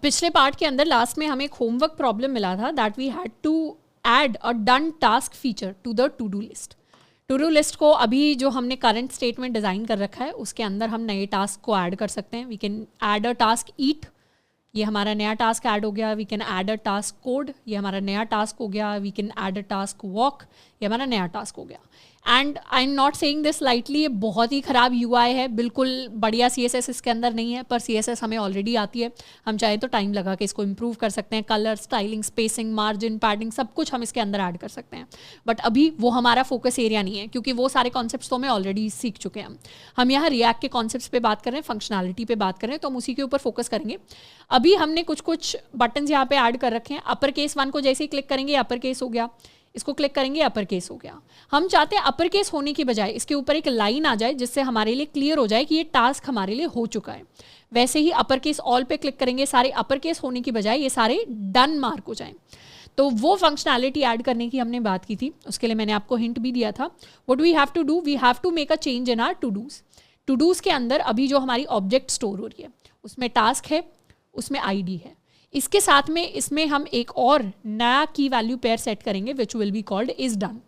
पिछले पार्ट के अंदर लास्ट में हमें एक होमवर्क प्रॉब्लम मिला था that we had to add a done task feature to the to do list. To do list को अभी जो हमने करंट स्टेट में डिज़ाइन कर रखा है उसके अंदर हम नए टास्क को ऐड कर सकते हैं। We can add a task eat, ये हमारा नया टास्क ऐड हो गया। We can add a task code, ये हमारा नया टास्क हो गया। We can add a task walk, ये हमारा नया टास्क हो गया। And I am not saying this lightly, ये बहुत ही ख़राब UI है, बिल्कुल बढ़िया CSS इसके अंदर नहीं है, पर CSS हमें ऑलरेडी आती है। हम चाहे तो टाइम लगा के इसको इम्प्रूव कर सकते हैं। Colour, styling, spacing, margin, padding, सब कुछ हम इसके अंदर ऐड कर सकते हैं। बट अभी वो हमारा फोकस एरिया नहीं है, क्योंकि वो सारे कॉन्सेप्ट्स तो हमें ऑलरेडी सीख चुके हैं। हम यहाँ रिएक्ट के कॉन्सेप्ट्स पे बात कर रहे हैं, फंक्शनैलिटी पे बात कर रहे हैं, तो हम उसी के ऊपर फोकस करेंगे। अभी हमने कुछ बटन्स यहाँ पे ऐड कर रखे हैं। अपर केस 1 को जैसे ही क्लिक करेंगे अपर केस हो गया, इसको क्लिक करेंगे अपर केस हो गया। हम चाहते हैं अपर केस होने की बजाय इसके ऊपर एक लाइन आ जाए जिससे हमारे लिए क्लियर हो जाए कि ये टास्क हमारे लिए हो चुका है। वैसे ही अपर केस ऑल पे क्लिक करेंगे, सारे अपर केस होने की बजाय ये सारे डन मार्क हो जाएं। तो वो फंक्शनैलिटी ऐड करने की हमने बात की थी, उसके लिए मैंने आपको हिंट भी दिया था। What we have to do, we have to make a change in our to dos. To dos के अंदर अभी जो हमारी ऑब्जेक्ट स्टोर हो रही है उसमें टास्क है, उसमें ID है। इसके साथ में इसमें हम एक और नया की वैल्यू पेयर सेट करेंगे विच will be called is done.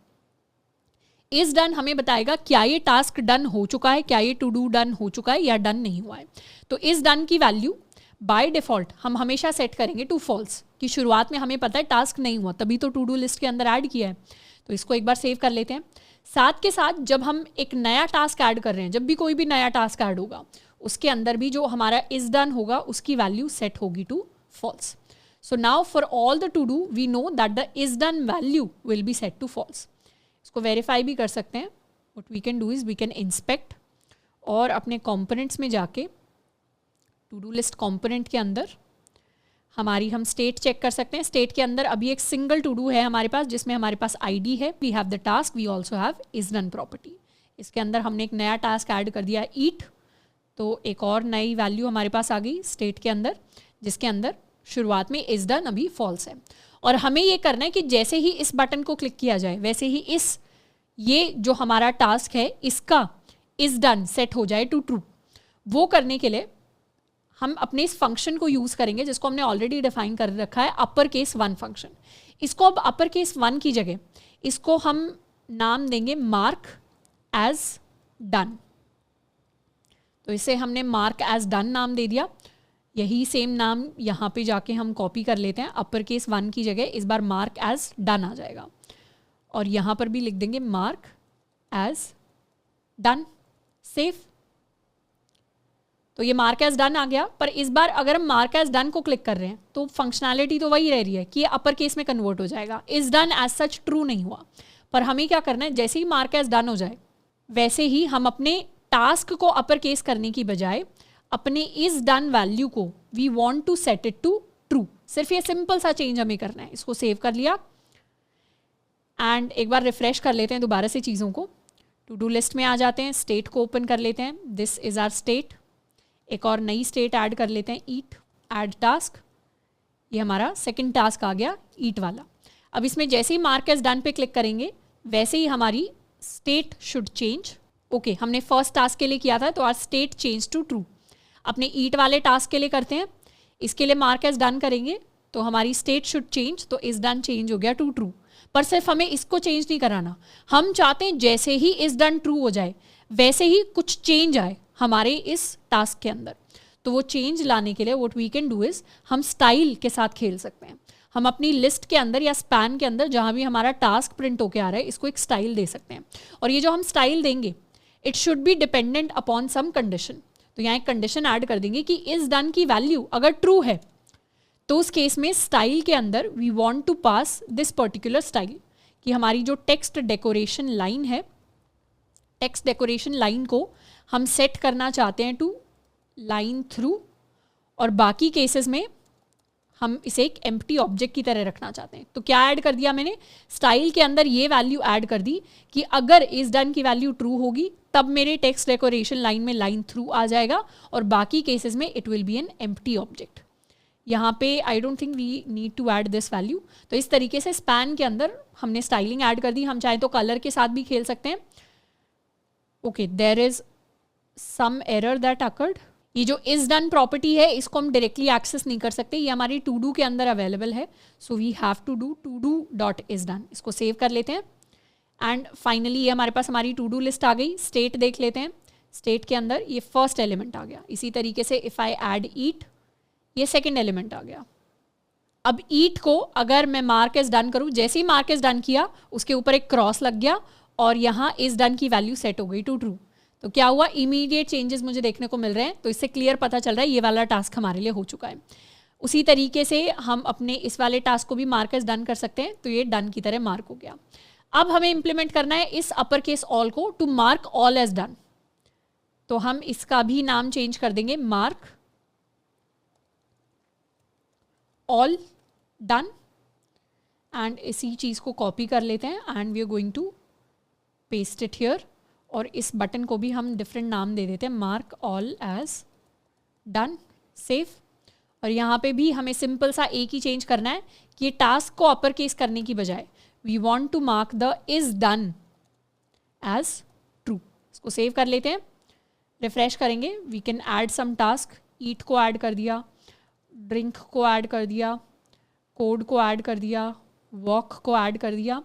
Is done हमें बताएगा क्या ये टास्क डन हो चुका है, क्या ये टू डू डन हो चुका है या डन नहीं हुआ है। तो इज डन की वैल्यू बाय डिफॉल्ट हम हमेशा सेट करेंगे टू फॉल्स, कि शुरुआत में हमें पता है टास्क नहीं हुआ, तभी तो टू डू लिस्ट के अंदर ऐड किया है। तो इसको एक बार सेव कर लेते हैं। साथ के साथ जब हम एक नया टास्क ऐड कर रहे हैं, जब भी कोई भी नया टास्क ऐड होगा उसके अंदर भी जो हमारा इज डन होगा उसकी वैल्यू सेट होगी to false. So now for all the to do we know that the is done value will be set to false. इसको verify भी कर सकते हैं। What we can do is we can inspect और अपने components में जाके to do list component के अंदर हमारी हम state चेक कर सकते हैं। state के अंदर अभी एक single to do है हमारे पास जिसमें हमारे पास ID है, we have the task, we also have is done property। इसके अंदर हमने एक नया task ऐड कर दिया eat, तो एक और नई वैल्यू हमारे पास आ गई state के अंदर, जिसके अंदर शुरुआत में इज डन अभी फॉल्स है। और हमें ये करना है कि जैसे ही इस बटन को क्लिक किया जाए वैसे ही ये जो हमारा टास्क है इसका इज डन सेट हो जाए टू ट्रू। वो करने के लिए हम अपने इस फंक्शन को यूज़ करेंगे जिसको हमने ऑलरेडी डिफाइन कर रखा है, अपर केस 1 फंक्शन। इसको अब अपर केस 1 की जगह इसको हम नाम देंगे मार्क एज डन। तो इसे हमने मार्क एज डन नाम दे दिया। यही सेम नाम यहाँ पे जाके हम कॉपी कर लेते हैं। अपर केस 1 की जगह इस बार मार्क एज डन आ जाएगा और यहाँ पर भी लिख देंगे मार्क एज डन। सेव। तो ये मार्क एज डन आ गया, पर इस बार अगर हम मार्क एज डन को क्लिक कर रहे हैं तो फंक्शनैलिटी तो वही रह रही है कि ये अपर केस में कन्वर्ट हो जाएगा। Is done as such true नहीं हुआ, पर हमें क्या करना है, जैसे ही मार्क एज डन हो जाए वैसे ही हम अपने टास्क को अपर केस करने की बजाय अपने इज डन वैल्यू को we want to set it to true. सिर्फ ये सिंपल सा चेंज हमें करना है। इसको सेव कर लिया एंड एक बार रिफ्रेश कर लेते हैं दोबारा से चीज़ों को। टू डू लिस्ट में आ जाते हैं, स्टेट को ओपन कर लेते हैं, दिस इज आवर स्टेट। एक और नई स्टेट ऐड कर लेते हैं, ईट, ऐड टास्क। ये हमारा सेकंड टास्क आ गया ईट वाला। अब इसमें जैसे ही मार्क एज डन पे क्लिक करेंगे वैसे ही हमारी स्टेट शुड चेंज। ओके, हमने फर्स्ट टास्क के लिए किया था तो our state change to true. अपने ईट वाले टास्क के लिए करते हैं, इसके लिए मार्क एज डन करेंगे तो हमारी स्टेट शुड चेंज, तो इज डन चेंज हो गया टू ट्रू। पर सिर्फ हमें इसको चेंज नहीं कराना, हम चाहते हैं जैसे ही इज डन ट्रू हो जाए वैसे ही कुछ चेंज आए हमारे इस टास्क के अंदर। तो वो चेंज लाने के लिए what we can do is हम स्टाइल के साथ खेल सकते हैं। हम अपनी लिस्ट के अंदर या स्पैन के अंदर जहाँ भी हमारा टास्क प्रिंट होके आ रहा है इसको एक स्टाइल दे सकते हैं। और ये जो हम स्टाइल देंगे it should be dependent upon some condition. तो यहाँ एक कंडीशन ऐड कर देंगे कि इज डन की वैल्यू अगर ट्रू है तो उस केस में स्टाइल के अंदर we want to pass this particular style, कि हमारी जो टेक्स्ट डेकोरेशन लाइन है, टेक्स्ट डेकोरेशन लाइन को हम सेट करना चाहते हैं टू लाइन थ्रू, और बाकी केसेस में हम इसे एक एम्प्टी ऑब्जेक्ट की तरह रखना चाहते हैं। तो क्या ऐड कर दिया मैंने, स्टाइल के अंदर ये वैल्यू ऐड कर दी कि अगर इज डन की वैल्यू ट्रू होगी तब मेरे टेक्स्ट डेकोरेशन लाइन में लाइन थ्रू आ जाएगा, और बाकी केसेस में it will be an empty object. यहाँ पे I don't think we need to add this value. तो इस तरीके से स्पैन के अंदर हमने स्टाइलिंग ऐड कर दी। हम चाहे तो कलर के साथ भी खेल सकते हैं। Okay, there is some error that occurred. ये जो इज डन प्रॉपर्टी है इसको हम डायरेक्टली एक्सेस नहीं कर सकते, ये हमारी टू डू के अंदर अवेलेबल है. So we have to do dot is done. इसको सेव कर लेते हैं एंड फाइनली ये हमारे पास हमारी टू डू लिस्ट आ गई. स्टेट देख लेते हैं. स्टेट के अंदर ये फर्स्ट एलिमेंट आ गया. इसी तरीके से इफ़ आई ऐड ईट, ये सेकेंड एलिमेंट आ गया. अब ईट को अगर मैं मार्क एज डन करूँ, जैसे ही मार्क एज डन किया उसके ऊपर एक क्रॉस लग गया और यहाँ इज डन की वैल्यू सेट हो गई टू ट्रू. तो क्या हुआ, इमीडिएट चेंजेस मुझे देखने को मिल रहे हैं. तो इससे क्लियर पता चल रहा है ये वाला टास्क हमारे लिए हो चुका है. उसी तरीके से हम अपने इस वाले टास्क को भी मार्क एज डन कर सकते हैं. तो ये डन की तरह मार्क हो गया. अब हमें इंप्लीमेंट करना है इस अपर केस ऑल को to mark all as done. तो हम इसका भी नाम चेंज कर देंगे मार्क ऑल डन एंड इसी चीज़ को कॉपी कर लेते हैं and we are going to paste it here. और इस बटन को भी हम डिफरेंट नाम दे देते हैं, mark all as done. Save. और यहाँ पे भी हमें सिंपल सा एक ही चेंज करना है कि ये टास्क को अपर केस करने की बजाय we want to mark the is done as true. इसको सेव कर लेते हैं. रिफ्रेश करेंगे. We can add some task. Eat को ऐड कर दिया, ड्रिंक को ऐड कर दिया, कोड को ऐड कर दिया, वॉक को ऐड कर दिया.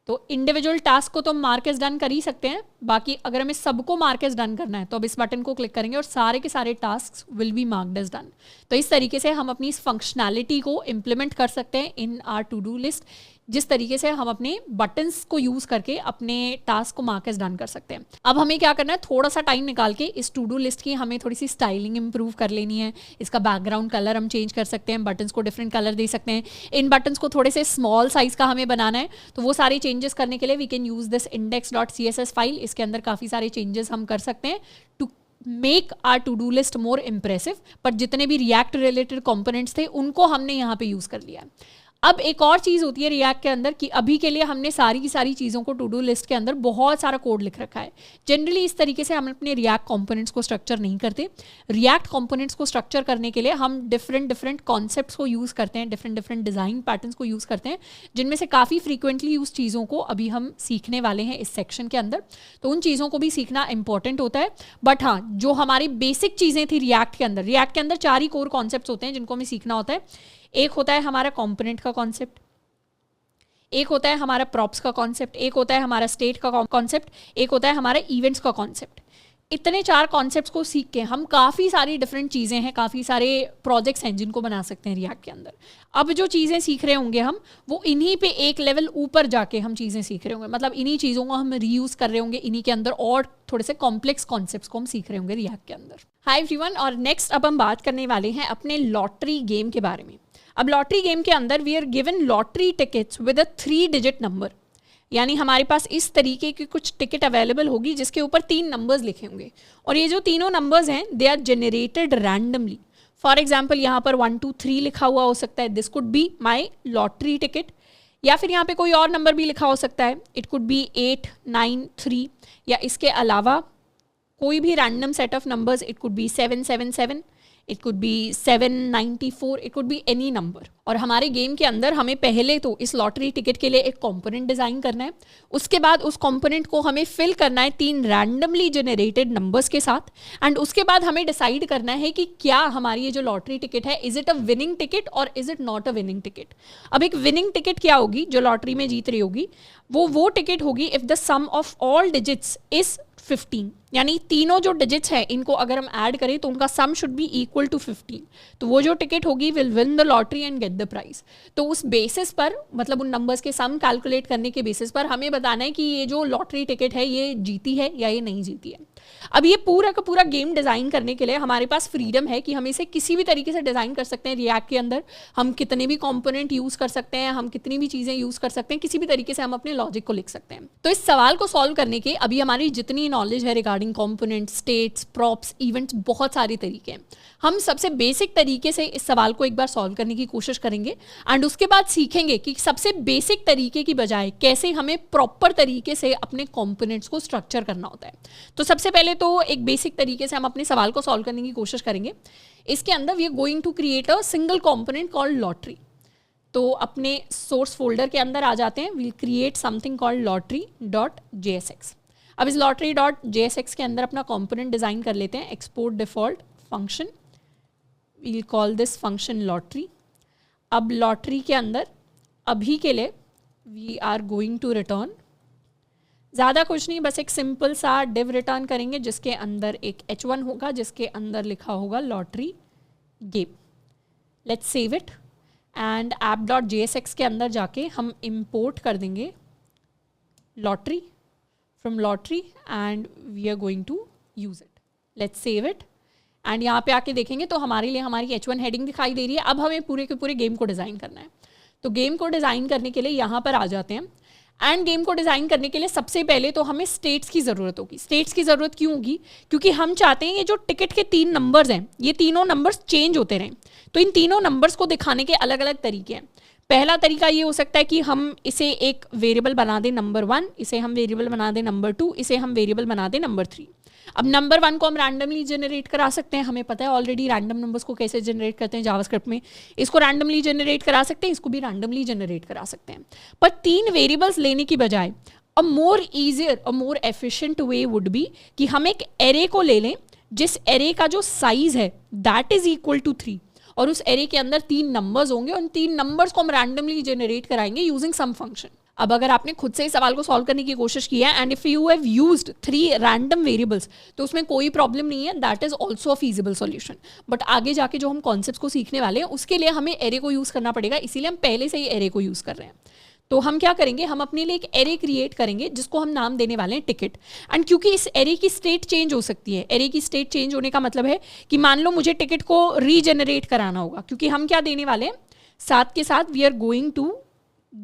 तो इंडिविजुअल टास्क को तो हम मार्क एज डन कर ही सकते हैं. बाकी अगर हमें सबको मार्क एज डन करना है तो अब इस बटन को क्लिक करेंगे और सारे के सारे task will be marked as done. तो इस तरीके से हम अपनी इस फंक्शनैलिटी को इम्प्लीमेंट कर सकते हैं in our to do list, जिस तरीके से हम अपने बटन्स को यूज़ करके अपने टास्क को मार्क एज डन कर सकते हैं. अब हमें क्या करना है, थोड़ा सा टाइम निकाल के इस टू डू लिस्ट की हमें थोड़ी सी स्टाइलिंग इंप्रूव कर लेनी है. इसका बैकग्राउंड कलर हम चेंज कर सकते हैं, बटन्स को डिफरेंट कलर दे सकते हैं. इन बटन्स को थोड़े से स्मॉल साइज का हमें बनाना है. तो वो सारे चेंजेस करने के लिए we can use this index.css file. इसके अंदर काफ़ी सारे चेंजेस हम कर सकते हैं to make our to do list more impressive. पर जितने भी रिएक्ट रिलेटेड कंपोनेंट्स थे उनको हमने यहाँ पे यूज़ कर लिया है. अब एक और चीज़ होती है रिएक्ट के अंदर कि अभी के लिए हमने सारी की सारी चीज़ों को टू डू लिस्ट के अंदर बहुत सारा कोड लिख रखा है. जनरली इस तरीके से हम अपने रिएक्ट कंपोनेंट्स को स्ट्रक्चर नहीं करते. रिएक्ट कंपोनेंट्स को स्ट्रक्चर करने के लिए हम डिफरेंट कॉन्सेप्ट्स को यूज़ करते हैं, डिफरेंट डिज़ाइन पैटर्न्स को यूज़ करते हैं, जिनमें से काफ़ी फ्रीक्वेंटली यूज चीज़ों को अभी हम सीखने वाले हैं इस सेक्शन के अंदर. तो उन चीज़ों को भी सीखना इंपॉर्टेंट होता है. बट हाँ, जो हमारी बेसिक चीज़ें थी रिएक्ट के अंदर 4 ही कोर कॉन्सेप्ट्स होते हैं जिनको हमें सीखना होता है. एक होता है हमारा कंपोनेंट का कॉन्सेप्ट, एक होता है हमारा प्रॉप्स का कॉन्सेप्ट, एक होता है हमारा स्टेट का कॉन्सेप्ट, एक होता है हमारा इवेंट्स का कॉन्सेप्ट. इतने 4 कॉन्सेप्ट्स को सीख के हम काफ़ी सारी डिफरेंट चीज़ें हैं, काफ़ी सारे प्रोजेक्ट्स हैं जिनको बना सकते हैं रिएक्ट के अंदर. अब जो चीज़ें सीख रहे होंगे हम, वो इन्हीं पे एक लेवल ऊपर जाके हम चीज़ें सीख रहे होंगे. मतलब इन्हीं चीज़ों को हम रीयूज़ कर रहे होंगे इन्हीं के अंदर, और थोड़े से कॉम्प्लेक्स कॉन्सेप्ट्स को हम सीख रहे होंगे रिएक्ट के अंदर. हाय एवरीवन, और नेक्स्ट अब हम बात करने वाले हैं अपने लॉटरी गेम के बारे में. अब लॉटरी गेम के अंदर we are given lottery tickets with a 3 digit number. यानी हमारे पास इस तरीके की कुछ टिकट अवेलेबल होगी जिसके ऊपर 3 नंबर्स लिखे होंगे, और ये जो तीनों नंबर्स हैं they are generated randomly. For example यहाँ पर 1 2 3 लिखा हुआ हो सकता है, this could be my lottery ticket. या फिर यहाँ पे कोई और नंबर भी लिखा हो सकता है, इट कुड बी 8 9 3, या इसके अलावा कोई भी random set of numbers. It could be 777, it could be 794, it could be any number. और हमारे गेम के अंदर हमें पहले तो इस लॉटरी टिकट के लिए एक कंपोनेंट डिज़ाइन करना है. उसके बाद उस कंपोनेंट को हमें फिल करना है 3 रैंडमली जनरेटेड नंबर्स के साथ. एंड उसके बाद हमें डिसाइड करना है कि क्या हमारी ये जो लॉटरी टिकट है, is it a winning ticket और is it not a winning ticket. अब एक विनिंग टिकट क्या होगी, जो लॉटरी में जीत रही होगी, वो टिकट होगी if the sum of all digits is 15. यानी तीनों जो डिजिट्स हैं इनको अगर हम ऐड करें तो उनका sum should be equal to 15. तो वो जो टिकट होगी will win the lottery and get the prize. तो उस बेसिस पर, मतलब उन नंबर्स के सम कैलकुलेट करने के बेसिस पर हमें बताना है कि ये जो लॉटरी टिकट है ये जीती है या ये नहीं जीती है. अब ये पूरा का पूरा गेम डिज़ाइन करने के लिए हमारे पास फ्रीडम है कि हम इसे किसी भी तरीके से डिज़ाइन कर सकते हैं. रिएक्ट के अंदर हम कितने भी कंपोनेंट यूज़ कर सकते हैं, हम कितनी भी चीज़ें यूज़ कर सकते हैं, किसी भी तरीके से हम अपने लॉजिक को लिख सकते हैं. तो इस सवाल को सॉल्व करने के अभी हमारी जितनी नॉलेज है regarding components, states, props, events, बहुत सारे तरीके हैं. हम सबसे बेसिक तरीके से इस सवाल को एक बार सॉल्व करने की कोशिश करेंगे एंड उसके बाद सीखेंगे कि सबसे बेसिक तरीके की बजाय कैसे हमें प्रॉपर तरीके से अपने कंपोनेंट्स को स्ट्रक्चर करना होता है. तो सबसे पहले तो एक बेसिक तरीके से हम अपने सवाल को सॉल्व करने की कोशिश करेंगे. इसके अंदर we are going to create a single component called lottery. तो अपने सोर्स फोल्डर के अंदर आ जाते हैं. We'll create something called lottery.jsx. अब इस lottery.jsx के अंदर अपना कंपोनेंट डिज़ाइन कर लेते हैं. Export default function, we'll call this function lottery. अब लॉटरी के अंदर अभी के लिए we are going to return, ज़्यादा कुछ नहीं, बस एक सिंपल सा डिव रिटर्न करेंगे जिसके अंदर एक h1 होगा जिसके अंदर लिखा होगा lottery game. Let's save it and app.jsx के अंदर जाके हम इंपोर्ट कर देंगे lottery from lottery and we are going to use it. Let's save it and यहाँ पे आके देखेंगे तो हमारे लिए हमारी h1 हेडिंग दिखाई दे रही है. अब हमें पूरे के पूरे गेम को डिज़ाइन करना है. तो गेम को डिज़ाइन करने के लिए यहाँ पर आ जाते हैं एंड गेम को डिज़ाइन करने के लिए सबसे पहले तो हमें स्टेट्स की ज़रूरत होगी. स्टेट्स की ज़रूरत क्यों होगी? क्योंकि हम चाहते हैं ये जो टिकट के 3 नंबर्स हैं ये तीनों नंबर्स चेंज होते रहें. तो इन तीनों नंबर्स को दिखाने के अलग अलग तरीके हैं. पहला तरीका ये हो सकता है कि हम इसे एक वेरिएबल बना दें नंबर 1, इसे हम वेरिएबल बना दें नंबर 2, इसे हम वेरिएबल बना दें नंबर 3. अब नंबर 1 को हम रैंडमली जनरेट करा सकते हैं, हमें पता है ऑलरेडी रैंडम नंबर्स को कैसे जनरेट करते हैं जावास्क्रिप्ट में. इसको रैंडमली जनरेट करा सकते हैं, इसको भी रैंडमली जनरेट करा सकते हैं. पर 3 वेरिएबल्स लेने की बजाय a more easier a more efficient way would be कि हम एक एरे को ले लें जिस एरे का जो साइज है दैट इज इक्वल टू 3 और उस एरे के अंदर 3 नंबर्स होंगे. उन 3 नंबर्स को हम रैंडमली जनरेट कराएंगे यूजिंग सम फंक्शन. अब अगर आपने खुद से इस सवाल को सॉल्व करने की कोशिश की है and if you have used 3 random variables तो उसमें कोई प्रॉब्लम नहीं है, that is also a feasible solution. But आगे जाके जो हम कॉन्सेप्ट्स को सीखने वाले हैं उसके लिए हमें एरे को यूज़ करना पड़ेगा, इसीलिए हम पहले से ही एरे को यूज़ कर रहे हैं. तो हम क्या करेंगे, हम अपने लिए एक एरे क्रिएट करेंगे जिसको हम नाम देने वाले हैं टिकट. एंड क्योंकि इस एरे की स्टेट चेंज हो सकती है, एरे की स्टेट चेंज होने का मतलब है कि मान लो मुझे टिकट को रीजनरेट कराना होगा, क्योंकि हम क्या देने वाले हैं साथ के साथ we are going to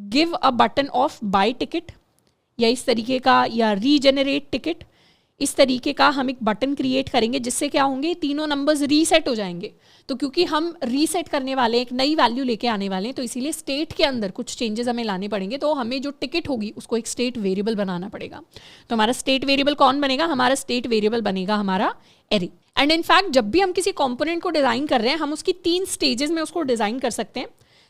give a button of buy ticket या इस तरीके का, या रीजनरेट टिकट, इस तरीके का हम एक बटन क्रिएट करेंगे जिससे क्या होंगे तीनों नंबर्स रीसेट हो जाएंगे. तो क्योंकि हम रीसेट करने वाले हैं, एक नई वैल्यू लेके आने वाले हैं, तो इसीलिए स्टेट के अंदर कुछ चेंजेस हमें लाने पड़ेंगे. तो हमें जो टिकट होगी उसको एक स्टेट वेरिएबल बनाना पड़ेगा. तो हमारा स्टेट वेरिएबल कौन बनेगा? हमारा स्टेट वेरिएबल बनेगा हमारा एरे. एंड इनफैक्ट जब भी हम किसी कॉम्पोनेंट को डिज़ाइन कर रहे हैं हम उसकी 3 स्टेजेस में उसको डिज़ाइन कर सकते हैं.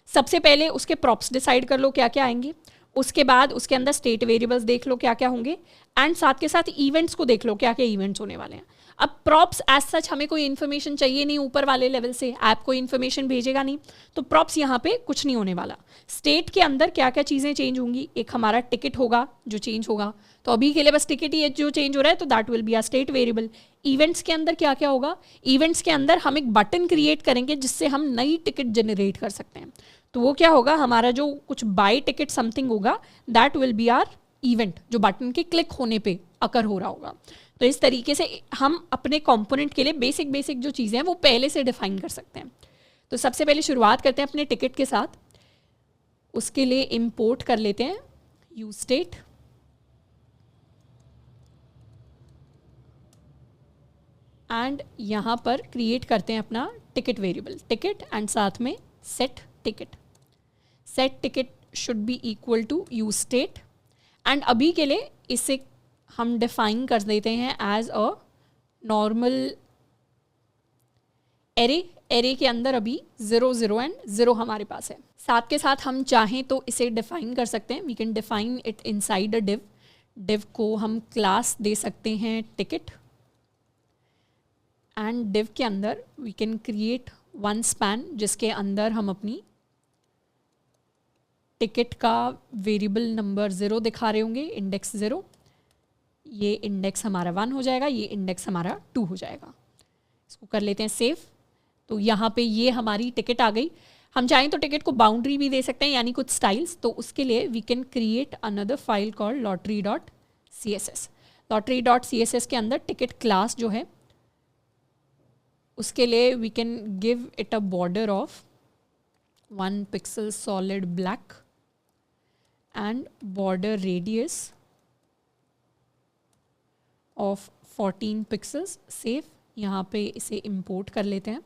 सबसे पहले उसके प्रॉप्स डिसाइड कर लो क्या क्या आएंगे, उसके बाद उसके अंदर स्टेट वेरिएबल्स देख लो क्या क्या होंगे, एंड साथ के साथ इवेंट्स को देख लो क्या क्या इवेंट्स होने वाले हैं. अब प्रॉप्स एज सच हमें कोई इन्फॉर्मेशन चाहिए नहीं ऊपर वाले लेवल से, ऐप कोई इन्फॉर्मेशन भेजेगा नहीं, तो प्रॉप्स यहाँ पे कुछ नहीं होने वाला. स्टेट के अंदर क्या क्या चीज़ें चेंज होंगी, एक हमारा टिकट होगा जो चेंज होगा, तो अभी के लिए बस टिकट ही जो चेंज हो रहा है तो that will be a state variable. Events के अंदर क्या क्या होगा, इवेंट्स के अंदर हम एक बटन क्रिएट करेंगे जिससे हम नई टिकट जनरेट कर सकते हैं. तो वो क्या होगा, हमारा जो कुछ बाय टिकट समथिंग होगा that will be our event, जो बटन के क्लिक होने पे अकर हो रहा होगा. तो इस तरीके से हम अपने कंपोनेंट के लिए बेसिक जो चीज़ें हैं वो पहले से डिफाइन कर सकते हैं. तो सबसे पहले शुरुआत करते हैं अपने टिकट के साथ. उसके लिए इंपोर्ट कर लेते हैं यूज स्टेट, एंड यहाँ पर क्रिएट करते हैं अपना टिकट वेरिएबल टिकट एंड साथ में set ticket. Set ticket should be equal to use state. And अभी के लिए इसे हम डिफाइन कर देते हैं as a normal array. Array के अंदर अभी 0 0 एंड 0 हमारे पास है. साथ के साथ हम चाहें तो इसे डिफाइन कर सकते हैं, we can define it inside a div. Div को हम क्लास दे सकते हैं टिकट, एंड डिव के अंदर we can create one span जिसके अंदर हम अपनी टिकट का वेरिएबल नंबर 0 दिखा रहे होंगे, इंडेक्स 0. ये इंडेक्स हमारा 1 हो जाएगा, ये इंडेक्स हमारा 2 हो जाएगा. इसको कर लेते हैं सेव. तो यहाँ पे ये हमारी टिकट आ गई. हम चाहें तो टिकट को बाउंड्री भी दे सकते हैं यानी कुछ स्टाइल्स. तो उसके लिए we can create another file called lottery.css. lottery.css के अंदर टिकट क्लास जो है उसके लिए we can give it a border of 1 pixel solid black and border radius of 14 pixels. Save. यहाँ पे इसे इंपोर्ट कर लेते हैं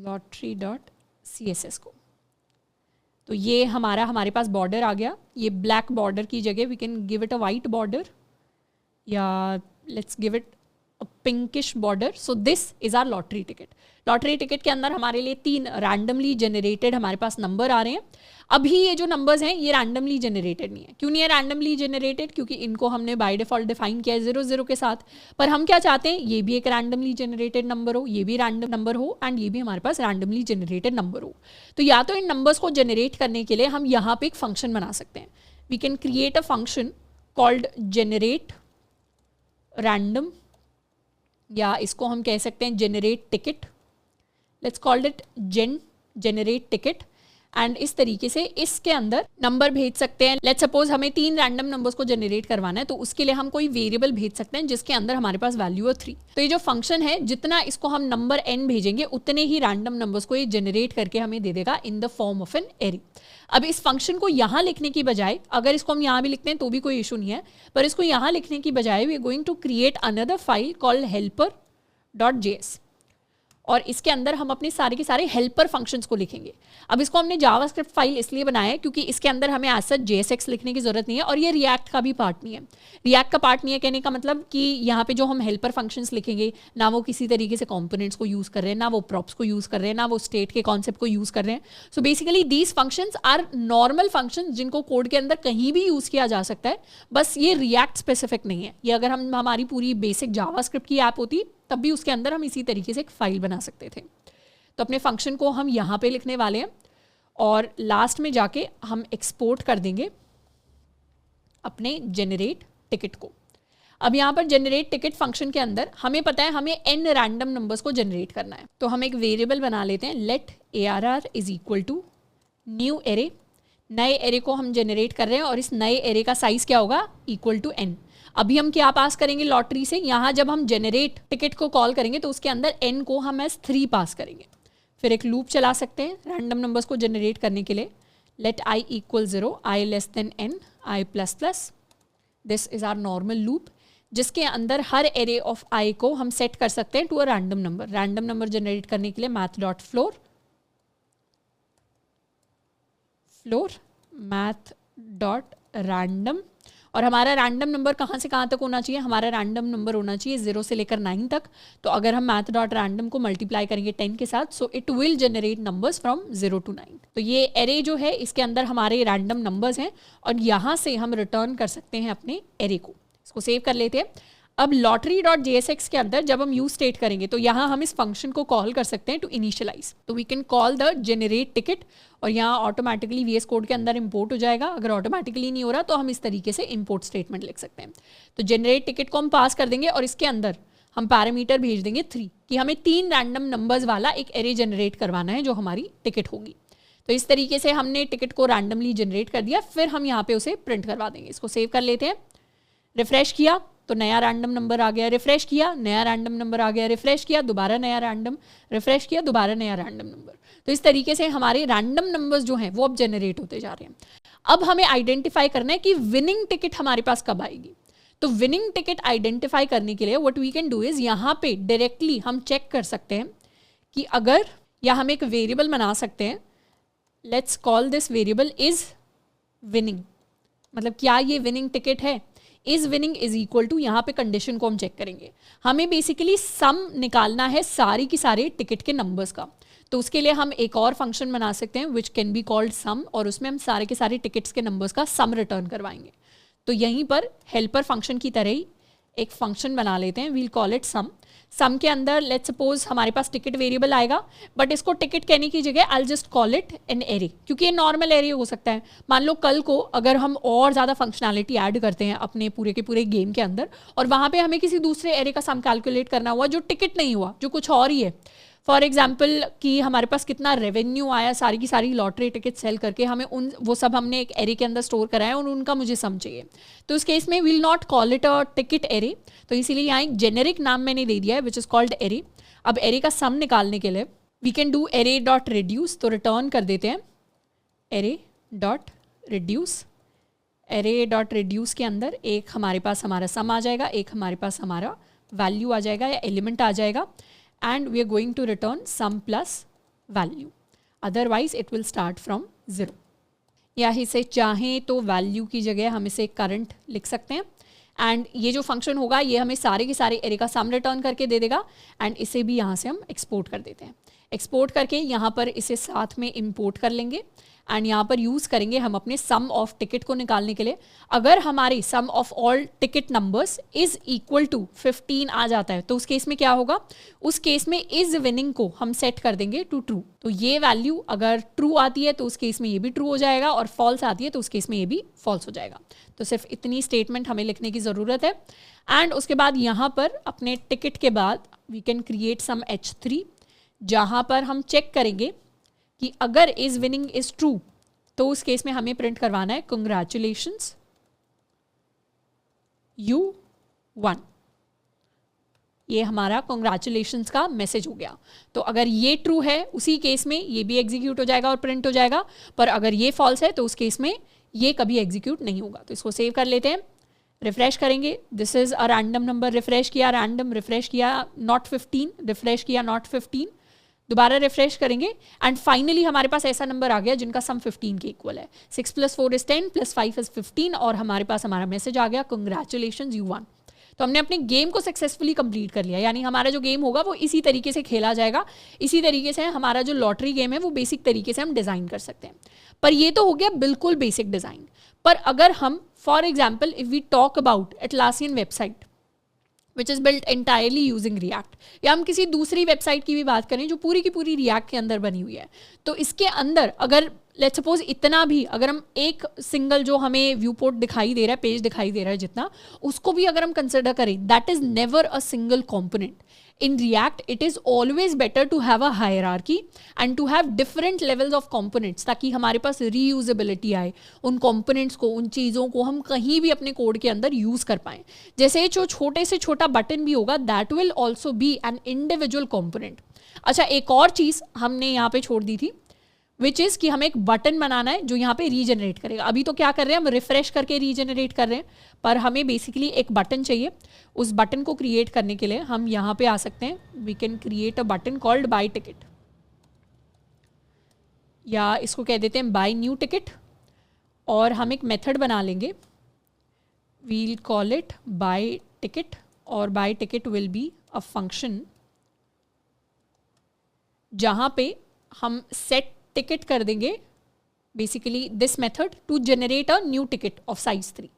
lottery.css को. तो ये हमारे पास बॉर्डर आ गया. ये ब्लैक बॉर्डर की जगह we can give it a white border, या let's give it a pinkish border. So this is our lottery ticket. Lottery ticket के अंदर हमारे लिए 3 रैंडमली जनरेटेड हमारे पास नंबर आ रहे हैं. अभी ये जो नंबर्स हैं ये रैंडमली जनरेटेड नहीं है. क्यों नहीं है रैंडमली जनरेटेड? क्योंकि इनको हमने बाय डिफॉल्ट डिफाइन किया है 0 के साथ. पर हम क्या चाहते हैं, ये भी एक रैंडमली जनरेटेड नंबर हो, ये भी रैंडम नंबर हो, एंड ये भी हमारे पास रैंडमली जनरेटेड नंबर हो. तो या तो इन नंबर्स को जनरेट करने के लिए हम यहाँ पे एक फंक्शन बना सकते हैं. We can create a function called generate random, या इसको हम कह सकते हैं generate ticket. Let's called it generate ticket. And इस तरीके से इसके अंदर नंबर भेज सकते हैं. लेट्स सपोज हमें 3 रैंडम नंबर्स को जनरेट करवाना है, तो उसके लिए हम कोई वेरिएबल भेज सकते हैं जिसके अंदर हमारे पास वैल्यू है 3. तो ये जो फंक्शन है, जितना इसको हम नंबर n भेजेंगे उतने ही रैंडम नंबर्स को ये जनरेट करके हमें दे देगा इन the form of an array. अब इस फंक्शन को यहाँ लिखने की बजाय, अगर इसको हम यहाँ भी लिखते हैं तो भी कोई इशू नहीं है, पर इसको यहाँ लिखने की बजाय we are going to create another file called helper.js. और इसके अंदर हम अपने सारे के सारे हेल्पर फंक्शंस को लिखेंगे. अब इसको हमने जावास्क्रिप्ट फाइल इसलिए बनाया है क्योंकि इसके अंदर हमें एज सच JSX लिखने की जरूरत नहीं है, और ये रिएक्ट का भी पार्ट नहीं है. रिएक्ट का पार्ट नहीं है कहने का मतलब कि यहाँ पे जो हम हेल्पर फंक्शंस लिखेंगे ना वो किसी तरीके से कंपोनेंट्स को यूज़ कर रहे हैं, ना वो प्रॉप्स को यूज़ कर रहे हैं, ना वो स्टेट के कॉन्सेप्ट को यूज़ कर रहे हैं. So basically these functions are normal function जिनको कोड के अंदर कहीं भी यूज़ किया जा सकता है. बस ये रिएक्ट स्पेसिफिक नहीं है. ये अगर हम हमारी पूरी बेसिक जावास्क्रिप्ट की ऐप होती तब भी उसके अंदर हम इसी तरीके से एक फाइल बना सकते थे. तो अपने फंक्शन को हम यहाँ पे लिखने वाले हैं और लास्ट में जाके हम एक्सपोर्ट कर देंगे अपने जनरेट टिकट को. अब यहाँ पर जनरेट टिकट फंक्शन के अंदर हमें पता है हमें n रैंडम नंबर्स को जनरेट करना है. तो हम एक वेरिएबल बना लेते हैं, let ARR is equal to new array. नए एरे को हम जनरेट कर रहे हैं और इस नए एरे का साइज क्या होगा, इक्वल टू n. अभी हम क्या पास करेंगे लॉटरी से, यहाँ जब हम जनरेट टिकट को कॉल करेंगे तो उसके अंदर n को हम एज 3 पास करेंगे. फिर एक लूप चला सकते हैं रैंडम नंबर्स को जनरेट करने के लिए. Let i equal 0, i less than n, i plus plus. This is our normal loop जिसके अंदर हर एरे ऑफ i को हम सेट कर सकते हैं to a random number. Random number generate करने के लिए math.floor और हमारा रैंडम नंबर कहाँ से कहाँ तक होना चाहिए, हमारा रैंडम नंबर होना चाहिए 0 से लेकर 9 तक. तो अगर हम math.random को मल्टीप्लाई करेंगे 10 के साथ, so it will generate numbers from 0 to 9. तो ये एरे जो है इसके अंदर हमारे रैंडम नंबर्स हैं और यहाँ से हम रिटर्न कर सकते हैं अपने एरे को. इसको सेव कर लेते हैं. अब lottery.jsx के अंदर जब हम यूज स्टेट करेंगे तो यहाँ हम इस फंक्शन को कॉल कर सकते हैं टू इनिशियलाइज. तो we can call the generate ticket और यहाँ ऑटोमेटिकली VS कोड के अंदर इंपोर्ट हो जाएगा. अगर ऑटोमेटिकली नहीं हो रहा तो हम इस तरीके से इंपोर्ट स्टेटमेंट लिख सकते हैं. तो जनरेट टिकट को हम पास कर देंगे और इसके अंदर हम पैरामीटर भेज देंगे 3 कि हमें 3 रैंडम नंबर्स वाला एक एरे जनरेट करवाना है जो हमारी टिकट होगी. तो इस तरीके से हमने टिकट को रैंडमली जनरेट कर दिया. फिर हम यहाँ पे उसे प्रिंट करवा देंगे. इसको सेव कर लेते हैं. रिफ्रेश किया तो नया रैंडम नंबर आ गया, रिफ्रेश किया नया रैंडम नंबर आ गया, रिफ्रेश किया दोबारा नया रैंडम, रिफ्रेश किया दोबारा नया रैंडम नंबर. तो इस तरीके से हमारे रैंडम नंबर्स जो हैं वो अब जनरेट होते जा रहे हैं. अब हमें आइडेंटिफाई करना है कि विनिंग टिकट हमारे पास कब आएगी. तो विनिंग टिकट आइडेंटिफाई करने के लिए what we can do is यहाँ पे डायरेक्टली हम चेक कर सकते हैं कि अगर, या हम एक वेरिएबल बना सकते हैं, let's call this variable is winning. मतलब क्या ये विनिंग टिकट है. Is winning is equal to, यहाँ पे कंडीशन को हम चेक करेंगे. हमें बेसिकली सम निकालना है सारी की सारे टिकट के नंबर्स का. तो उसके लिए हम एक और फंक्शन बना सकते हैं विच कैन बी कॉल्ड सम, और उसमें हम सारे के सारे टिकट्स के नंबर्स का सम रिटर्न करवाएंगे. तो यहीं पर हेल्पर फंक्शन की तरह ही एक फंक्शन बना लेते हैं, वील कॉल इट सम. सम के अंदर लेट्स सपोज हमारे पास टिकट वेरिएबल आएगा, बट इसको टिकट कहने की जगह I just call it an array, क्योंकि ये नॉर्मल एरे हो सकता है. मान लो कल को अगर हम और ज़्यादा फंक्शनैलिटी ऐड करते हैं अपने पूरे के पूरे गेम के अंदर और वहाँ पे हमें किसी दूसरे एरे का सम कैलकुलेट करना हुआ जो टिकट नहीं हुआ, जो कुछ और ही है. फॉर एग्जाम्पल कि हमारे पास कितना रेवेन्यू आया सारी की सारी लॉटरी टिकट सेल करके, हमें वो सब हमने एक एरे के अंदर स्टोर करा है और उनका मुझे सम चाहिए. तो उस केस में will not call it a ticket array. तो इसीलिए यहाँ एक जेनेरिक नाम मैंने दे दिया है विच इज़ कॉल्ड एरे. अब एरे का सम निकालने के लिए we can do array dot reduce. तो रिटर्न कर देते हैं array dot reduce. Array dot reduce के अंदर एक हमारे पास हमारा सम आ जाएगा, एक हमारे पास हमारा वैल्यू आ जाएगा या एलिमेंट आ जाएगा, and we are going to return sum plus value. Otherwise it will start from 0. या इसे चाहें तो वैल्यू की जगह हम इसे करंट लिख सकते हैं. एंड ये जो फंक्शन होगा ये हमें सारे के सारे एरे का सम रिटर्न करके दे देगा एंड इसे भी यहाँ से हम एक्सपोर्ट कर देते हैं। एक्सपोर्ट करके यहाँ पर इसे साथ में इंपोर्ट कर लेंगे एंड यहाँ पर यूज़ करेंगे हम अपने सम ऑफ टिकट को निकालने के लिए। अगर हमारी sum of all ticket numbers is equal to 15 आ जाता है तो उस केस में क्या होगा, उस केस में इज़ विनिंग को हम सेट कर देंगे टू ट्रू। तो ये वैल्यू अगर ट्रू आती है तो उस केस में ये भी ट्रू हो जाएगा और फॉल्स आती है तो उस केस में ये भी फॉल्स हो जाएगा। तो सिर्फ इतनी स्टेटमेंट हमें लिखने की ज़रूरत है एंड उसके बाद यहाँ पर अपने टिकट के बाद we can create some H3 जहाँ पर हम चेक करेंगे कि अगर इज विनिंग इज ट्रू तो उस केस में हमें प्रिंट करवाना है कंग्रेचुलेशंस यू वन। ये हमारा कंग्रेचुलेशंस का मैसेज हो गया। तो अगर ये ट्रू है उसी केस में ये भी एग्जीक्यूट हो जाएगा और प्रिंट हो जाएगा, पर अगर ये फॉल्स है तो उस केस में ये कभी एग्जीक्यूट नहीं होगा। तो इसको सेव कर लेते हैं, रिफ्रेश करेंगे, this is a random number, refresh किया रैंडम, रिफ्रेश किया नॉट 15, रिफ्रेश किया नॉट 15, दोबारा रिफ्रेश करेंगे एंड फाइनली हमारे पास ऐसा नंबर आ गया जिनका सम 15 के इक्वल है। 6 + 4 = 10 + 5 = 15 और हमारे पास हमारा मैसेज आ गया कंग्रेचुलेशंस यू वन। तो हमने अपने गेम को सक्सेसफुली कंप्लीट कर लिया, यानी हमारा जो गेम होगा वो इसी तरीके से खेला जाएगा। इसी तरीके से हमारा जो लॉटरी गेम है वो बेसिक तरीके से हम डिज़ाइन कर सकते हैं। पर ये तो हो गया बिल्कुल बेसिक डिज़ाइन। पर अगर हम for example if we talk about Atlassian website which is built entirely using React, या हम किसी दूसरी वेबसाइट की भी बात करें जो पूरी की पूरी रिएक्ट के अंदर बनी हुई है, तो इसके अंदर अगर लेट्स सपोज इतना भी अगर हम एक सिंगल जो हमें व्यू पोर्ट दिखाई दे रहा है, पेज दिखाई दे रहा है जितना, उसको भी अगर हम कंसिडर करें, that is never a single component. In React, it is always better to have a hierarchy and to have different levels of components ताकि हमारे पास reusability आए, उन components को, उन चीज़ों को हम कहीं भी अपने कोड के अंदर यूज़ कर पाएँ। जैसे जो छोटे से छोटा बटन भी होगा, that will also be an individual component। अच्छा, एक और चीज़ हमने यहाँ पे छोड़ दी थी विच इज़ कि हमें एक बटन बनाना है जो यहाँ पे रीजनरेट करेगा। अभी तो क्या कर रहे हैं हम, रिफ्रेश करके रीजनरेट कर रहे हैं, पर हमें बेसिकली एक बटन चाहिए। उस बटन को क्रिएट करने के लिए हम यहाँ पे आ सकते हैं, we can create a button called buy ticket, या इसको कह देते हैं बाय न्यू टिकट, और हम एक मेथड बना लेंगे, we'll call it buy ticket, और buy ticket will be a function जहाँ पे हम सेट टिकट कर देंगे basically this method to generate a new ticket of size 3।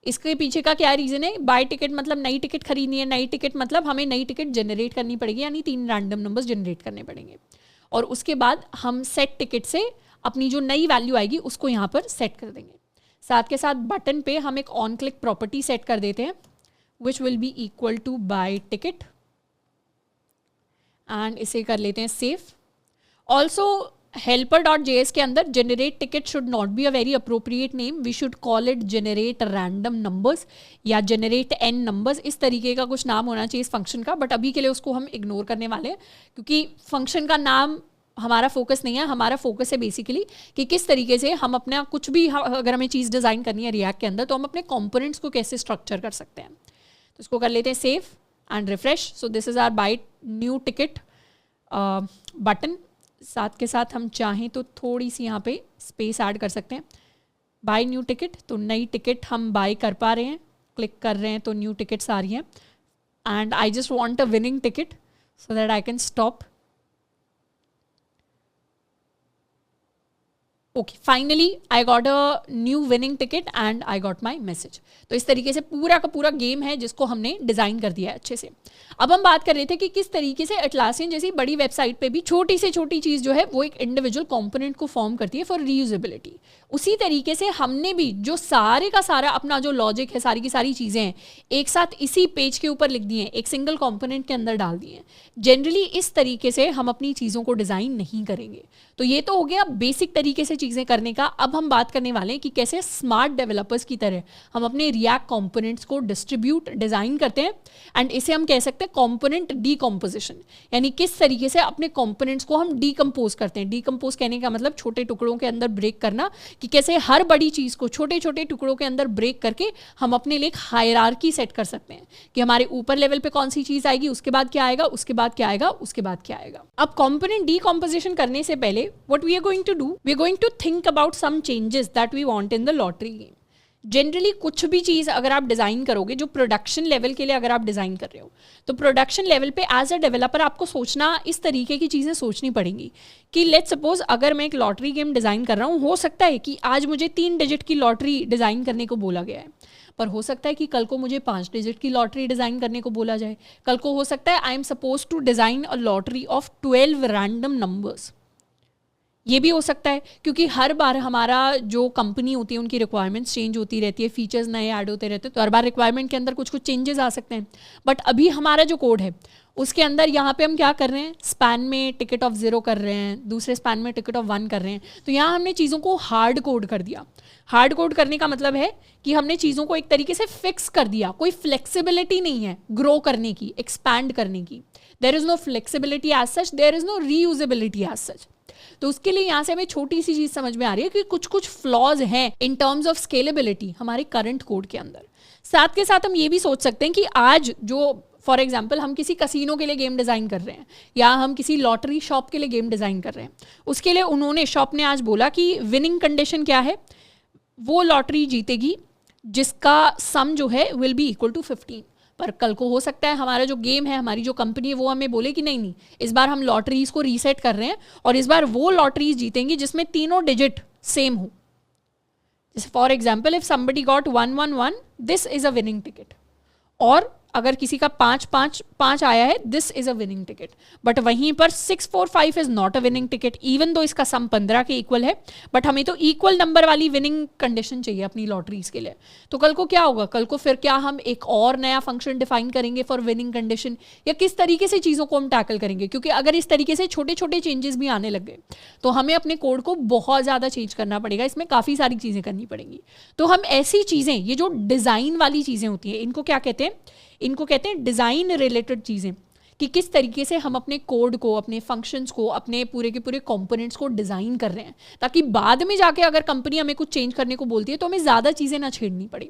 इसके पीछे का क्या रीज़न है, बाय टिकट मतलब नई टिकट खरीदनी है, नई टिकट मतलब हमें नई टिकट जनरेट करनी पड़ेगी, यानी 3 रैंडम नंबर्स जनरेट करने पड़ेंगे, और उसके बाद हम सेट टिकट से अपनी जो नई वैल्यू आएगी उसको यहाँ पर सेट कर देंगे। साथ के साथ बटन पे हम एक ऑन क्लिक प्रॉपर्टी सेट कर देते हैं which will be equal to buy ticket, and इसे कर लेते हैं सेव। ऑल्सो helper.js के अंदर generate ticket should not be a very appropriate name, we should call it generate random numbers या generate n numbers, इस तरीके का कुछ नाम होना चाहिए इस फंक्शन का, बट अभी के लिए उसको हम इग्नोर करने वाले हैं क्योंकि फंक्शन का नाम हमारा फोकस नहीं है। हमारा फोकस है बेसिकली कि किस तरीके से हम अपना कुछ भी अगर हमें चीज़ डिज़ाइन करनी है रिएक्ट के अंदर तो हम अपने कॉम्पोनेंट्स को कैसे स्ट्रक्चर कर सकते हैं। तो इसको कर लेते हैं save and refresh. So this is our buy new ticket button. साथ के साथ हम चाहें तो थोड़ी सी यहाँ पे स्पेस ऐड कर सकते हैं, बाय न्यू टिकट, तो नई टिकट हम बाय कर पा रहे हैं, क्लिक कर रहे हैं तो न्यू टिकट्स आ रही हैं, and I just want a winning ticket so that I can stop. Okay, finally I got a new winning ticket and I got my message. तो इस तरीके से पूरा का पूरा गेम है जिसको हमने डिज़ाइन कर दिया है अच्छे से। अब हम बात कर रहे थे कि किस तरीके से एटलासियन जैसी बड़ी वेबसाइट पे भी छोटी से छोटी चीज़ जो है वो एक इंडिविजुअल कंपोनेंट को फॉर्म करती है फॉर रीयूजेबिलिटी। उसी तरीके से हमने भी जो सारे का सारा अपना जो लॉजिक है, सारी की सारी चीज़ें हैं, एक साथ इसी पेज के ऊपर लिख दी हैं, एक सिंगल कंपोनेंट के अंदर डाल दिए हैं। जनरली इस तरीके से हम अपनी चीज़ों को डिज़ाइन नहीं करेंगे। तो ये तो हो गया बेसिक तरीके से चीज़ें करने का। अब हम बात करने वाले हैं कि कैसे स्मार्ट डेवलपर्स की तरह हम अपने रिएक्ट कंपोनेंट्स को डिस्ट्रीब्यूट डिज़ाइन करते हैं, एंड इसे हम कह सकते हैं कंपोनेंट डीकम्पोजिशन, यानी किस तरीके से अपने कंपोनेंट्स को हम डीकम्पोज करते हैं। डीकम्पोज कहने का मतलब छोटे टुकड़ों के अंदर ब्रेक करना, कि कैसे हर बड़ी चीज़ को छोटे छोटे टुकड़ों के अंदर ब्रेक करके हम अपने लिए एक हायरार्की सेट कर सकते हैं कि हमारे ऊपर लेवल पे कौन सी चीज़ आएगी, उसके बाद क्या आएगा, उसके बाद क्या आएगा, उसके बाद क्या आएगा। अब कंपोनेंट डीकम्पोजिशन करने से पहले what we are going to do, we are going to think about some changes that we want in the lottery game। Generally कुछ भी चीज़ अगर आप डिज़ाइन करोगे, जो प्रोडक्शन लेवल के लिए अगर आप डिज़ाइन कर रहे हो, तो प्रोडक्शन लेवल पे एज अ डेवलपर आपको सोचना, इस तरीके की चीज़ें सोचनी पड़ेंगी कि लेट्स सपोज अगर मैं एक लॉटरी गेम डिज़ाइन कर रहा हूँ, हो सकता है कि आज मुझे 3 डिजिट की लॉटरी डिज़ाइन करने को बोला गया है, पर हो सकता है कि कल को मुझे 5 डिजिट की लॉटरी डिज़ाइन करने को बोला जाए। कल को हो सकता है I am suppose to design a lottery of 12 random numbers. ये भी हो सकता है, क्योंकि हर बार हमारा जो कंपनी होती है उनकी रिक्वायरमेंट्स चेंज होती रहती है, फीचर्स नए ऐड होते रहते हैं, तो हर बार रिक्वायरमेंट के अंदर कुछ कुछ चेंजेस आ सकते हैं। बट अभी हमारा जो कोड है उसके अंदर यहाँ पे हम क्या कर रहे हैं, स्पैन में टिकट ऑफ 0 कर रहे हैं, दूसरे स्पैन में टिकट ऑफ 1 कर रहे हैं। तो यहाँ हमने चीज़ों को हार्ड कोड कर दिया। हार्ड कोड करने का मतलब है कि हमने चीज़ों को एक तरीके से फिक्स कर दिया, कोई फ्लेक्सिबिलिटी नहीं है ग्रो करने की, एक्सपैंड करने की। There is no flexibility as such, there is no reusability as such. तो उसके लिए यहाँ से हमें छोटी सी चीज़ समझ में आ रही है कि कुछ कुछ फ्लॉज हैं इन टर्म्स ऑफ स्केलेबिलिटी हमारे करंट कोड के अंदर। साथ के साथ हम ये भी सोच सकते हैं कि आज जो फॉर एग्जाम्पल हम किसी कसिनो के लिए गेम डिज़ाइन कर रहे हैं, या हम किसी लॉटरी शॉप के लिए गेम डिज़ाइन कर रहे हैं, उसके लिए उन्होंने, शॉप ने आज बोला कि विनिंग कंडीशन क्या है, वो लॉटरी जीतेगी जिसका सम जो है विल बी इक्वल टू 15। पर कल को हो सकता है हमारा जो गेम है, हमारी जो कंपनी है, वो हमें बोले कि नहीं, इस बार हम लॉटरीज को रीसेट कर रहे हैं और इस बार वो लॉटरीज जीतेंगी जिसमें तीनों डिजिट सेम हो। जैसे for example if somebody got 111, this is a winning ticket. और अगर किसी का 555 आया है, this is a winning ticket. But वहीं पर 645 is not a winning ticket, even though इसका सम 15 के इक्वल है, बट हमें तो इक्वल नंबर वाली विनिंग कंडीशन चाहिए अपनी लॉटरीज के लिए। तो कल को क्या होगा, कल को फिर क्या हम एक और नया फंक्शन डिफाइन करेंगे फॉर विनिंग कंडीशन, या किस तरीके से चीज़ों को हम टैकल करेंगे? क्योंकि अगर इस तरीके से छोटे छोटे चेंजेस भी आने लग गए तो हमें अपने कोड को बहुत ज़्यादा चेंज करना पड़ेगा, इसमें काफ़ी सारी चीज़ें करनी पड़ेंगी। तो हम ऐसी चीज़ें, ये जो डिज़ाइन वाली चीज़ें होती हैं, इनको क्या कहते हैं, इनको कहते हैं डिज़ाइन रिलेटेड चीज़ें, कि किस तरीके से हम अपने कोड को, अपने फंक्शंस को, अपने पूरे के पूरे कंपोनेंट्स को डिज़ाइन कर रहे हैं, ताकि बाद में जाके अगर कंपनी हमें कुछ चेंज करने को बोलती है तो हमें ज़्यादा चीज़ें ना छेड़नी पड़े।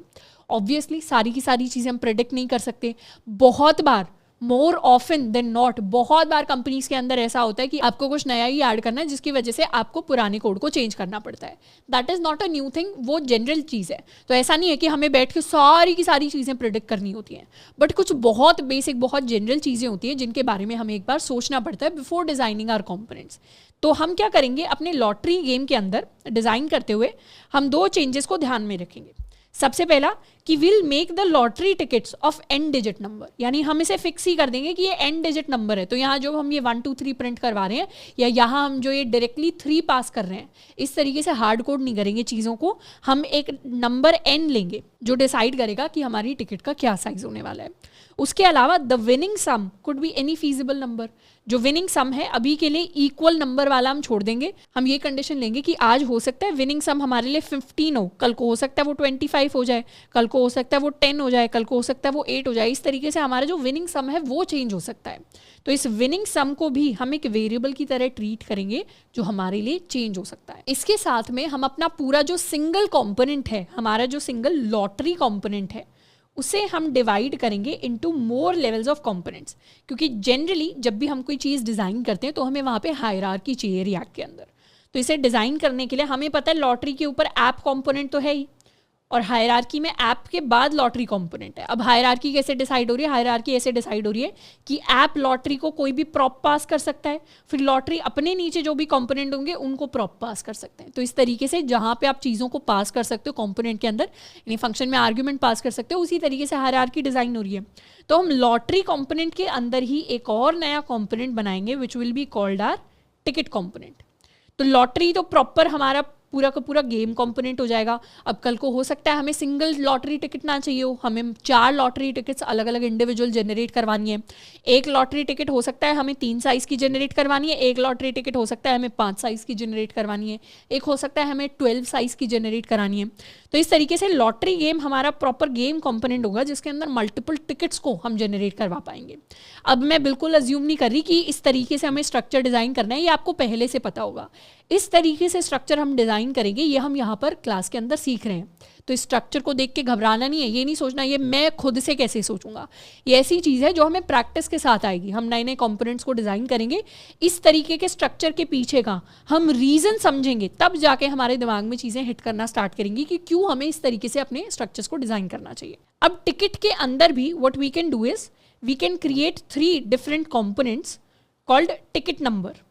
ऑब्वियसली सारी की सारी चीज़ें हम प्रेडिक्ट नहीं कर सकते। बहुत बार, मोर ऑफन देन नॉट, बहुत बार कंपनीज के अंदर ऐसा होता है कि आपको कुछ नया ही ऐड करना है, जिसकी वजह से आपको पुराने कोड को चेंज करना पड़ता है। That is not a new thing, वो जनरल चीज़ है। तो ऐसा नहीं है कि हमें बैठ के सारी की सारी चीज़ें प्रिडिक्ट करनी होती हैं, बट कुछ बहुत बेसिक, बहुत जनरल चीज़ें होती हैं जिनके बारे में हमें एक बार सोचना पड़ता है बिफोर डिज़ाइनिंग आवर कंपोनेंट्स। तो हम क्या करेंगे, अपने लॉटरी गेम के अंदर डिज़ाइन करते हुए हम 2 चेंजेस को ध्यान में रखेंगे। सबसे पहला कि will make the lottery tickets of n digit number, यानी हम इसे फिक्स ही कर देंगे कि ये n डिजिट नंबर है। तो यहाँ जो हम ये 1 2 3 प्रिंट करवा रहे हैं, या यहाँ हम जो ये डायरेक्टली 3 पास कर रहे हैं, इस तरीके से हार्ड कोड नहीं करेंगे चीज़ों को। हम एक नंबर n लेंगे जो डिसाइड करेगा कि हमारी टिकट का क्या साइज होने वाला है। उसके अलावा the winning sum could be any feasible number, जो विनिंग सम है अभी के लिए इक्वल नंबर वाला हम छोड़ देंगे। हम ये कंडीशन लेंगे कि आज हो सकता है विनिंग सम हमारे लिए 15 हो, कल को हो सकता है वो 25 हो जाए, कल को हो सकता है वो 10 हो जाए, कल को हो सकता है वो 8 हो जाए। इस तरीके से हमारा जो विनिंग सम है वो चेंज हो सकता है। तो इस विनिंग सम को भी हम एक वेरिएबल की तरह ट्रीट करेंगे जो हमारे लिए चेंज हो सकता है। इसके साथ में हम अपना पूरा जो सिंगल कॉम्पोनेंट है, हमारा जो सिंगल लॉटरी कॉम्पोनेंट है, उसे हम डिवाइड करेंगे into more levels of components. क्योंकि जनरली जब भी हम कोई चीज़ डिज़ाइन करते हैं तो हमें वहाँ पे हायरार्की चाहिए रिएक्ट के अंदर। तो इसे डिज़ाइन करने के लिए हमें पता है लॉटरी के ऊपर ऐप कंपोनेंट तो है ही, और हायरार्की में ऐप के बाद लॉटरी कंपोनेंट है। अब हायरार्की कैसे डिसाइड हो रही है, हायरार्की ऐसे डिसाइड हो रही है कि ऐप लॉटरी को कोई भी प्रॉप पास कर सकता है, फिर लॉटरी अपने नीचे जो भी कंपोनेंट होंगे उनको प्रॉप पास कर सकते हैं। तो इस तरीके से जहाँ पे आप चीज़ों को पास कर सकते हो कंपोनेंट के अंदर, यानी फंक्शन में आर्ग्यूमेंट पास कर सकते हो, उसी तरीके से हायरार्की डिज़ाइन हो रही है। तो हम लॉटरी कंपोनेंट के अंदर ही एक और नया कंपोनेंट बनाएंगे which will be called our ticket component. तो लॉटरी तो प्रॉपर हमारा पूरा का पूरा गेम कंपोनेंट हो जाएगा। अब कल को हो सकता है हमें सिंगल लॉटरी टिकट ना चाहिए हो, हमें 4 लॉटरी टिकट्स अलग अलग इंडिविजुअल जनरेट करवानी है। एक लॉटरी टिकट हो सकता है हमें 3 साइज़ की जनरेट करवानी है, एक लॉटरी टिकट हो सकता है हमें 5 साइज़ की जनरेट करवानी है, एक हो सकता है हमें 12 साइज़ की जनरेट करानी है। तो इस तरीके से लॉटरी गेम हमारा प्रॉपर गेम कंपोनेंट होगा जिसके अंदर मल्टीपल टिकट्स को हम जनरेट करवा पाएंगे। अब मैं बिल्कुल अज्यूम नहीं कर रही कि इस तरीके से हमें स्ट्रक्चर डिज़ाइन करना है, ये आपको पहले से पता होगा। इस तरीके से स्ट्रक्चर हम डिज़ाइन डिज़ाइन करेंगे ये हम यहाँ पर क्लास के अंदर सीख रहे हैं। तो इस स्ट्रक्चर को देख के घबराना नहीं है, ये नहीं सोचना ये मैं खुद से कैसे सोचूंगा। ये ऐसी चीज़ है जो हमें प्रैक्टिस के साथ आएगी। हम नए नए कंपोनेंट्स को डिज़ाइन करेंगे, इस तरीके के स्ट्रक्चर के पीछे का हम रीज़न समझेंगे, तब जाके हमारे दिमाग में चीज़ें हिट करना स्टार्ट करेंगी कि क्यों हमें इस तरीके से अपने स्ट्रक्चर्स को डिज़ाइन करना चाहिए। अब टिकट के अंदर भी what we can do is we can create 3 different components called ticket number,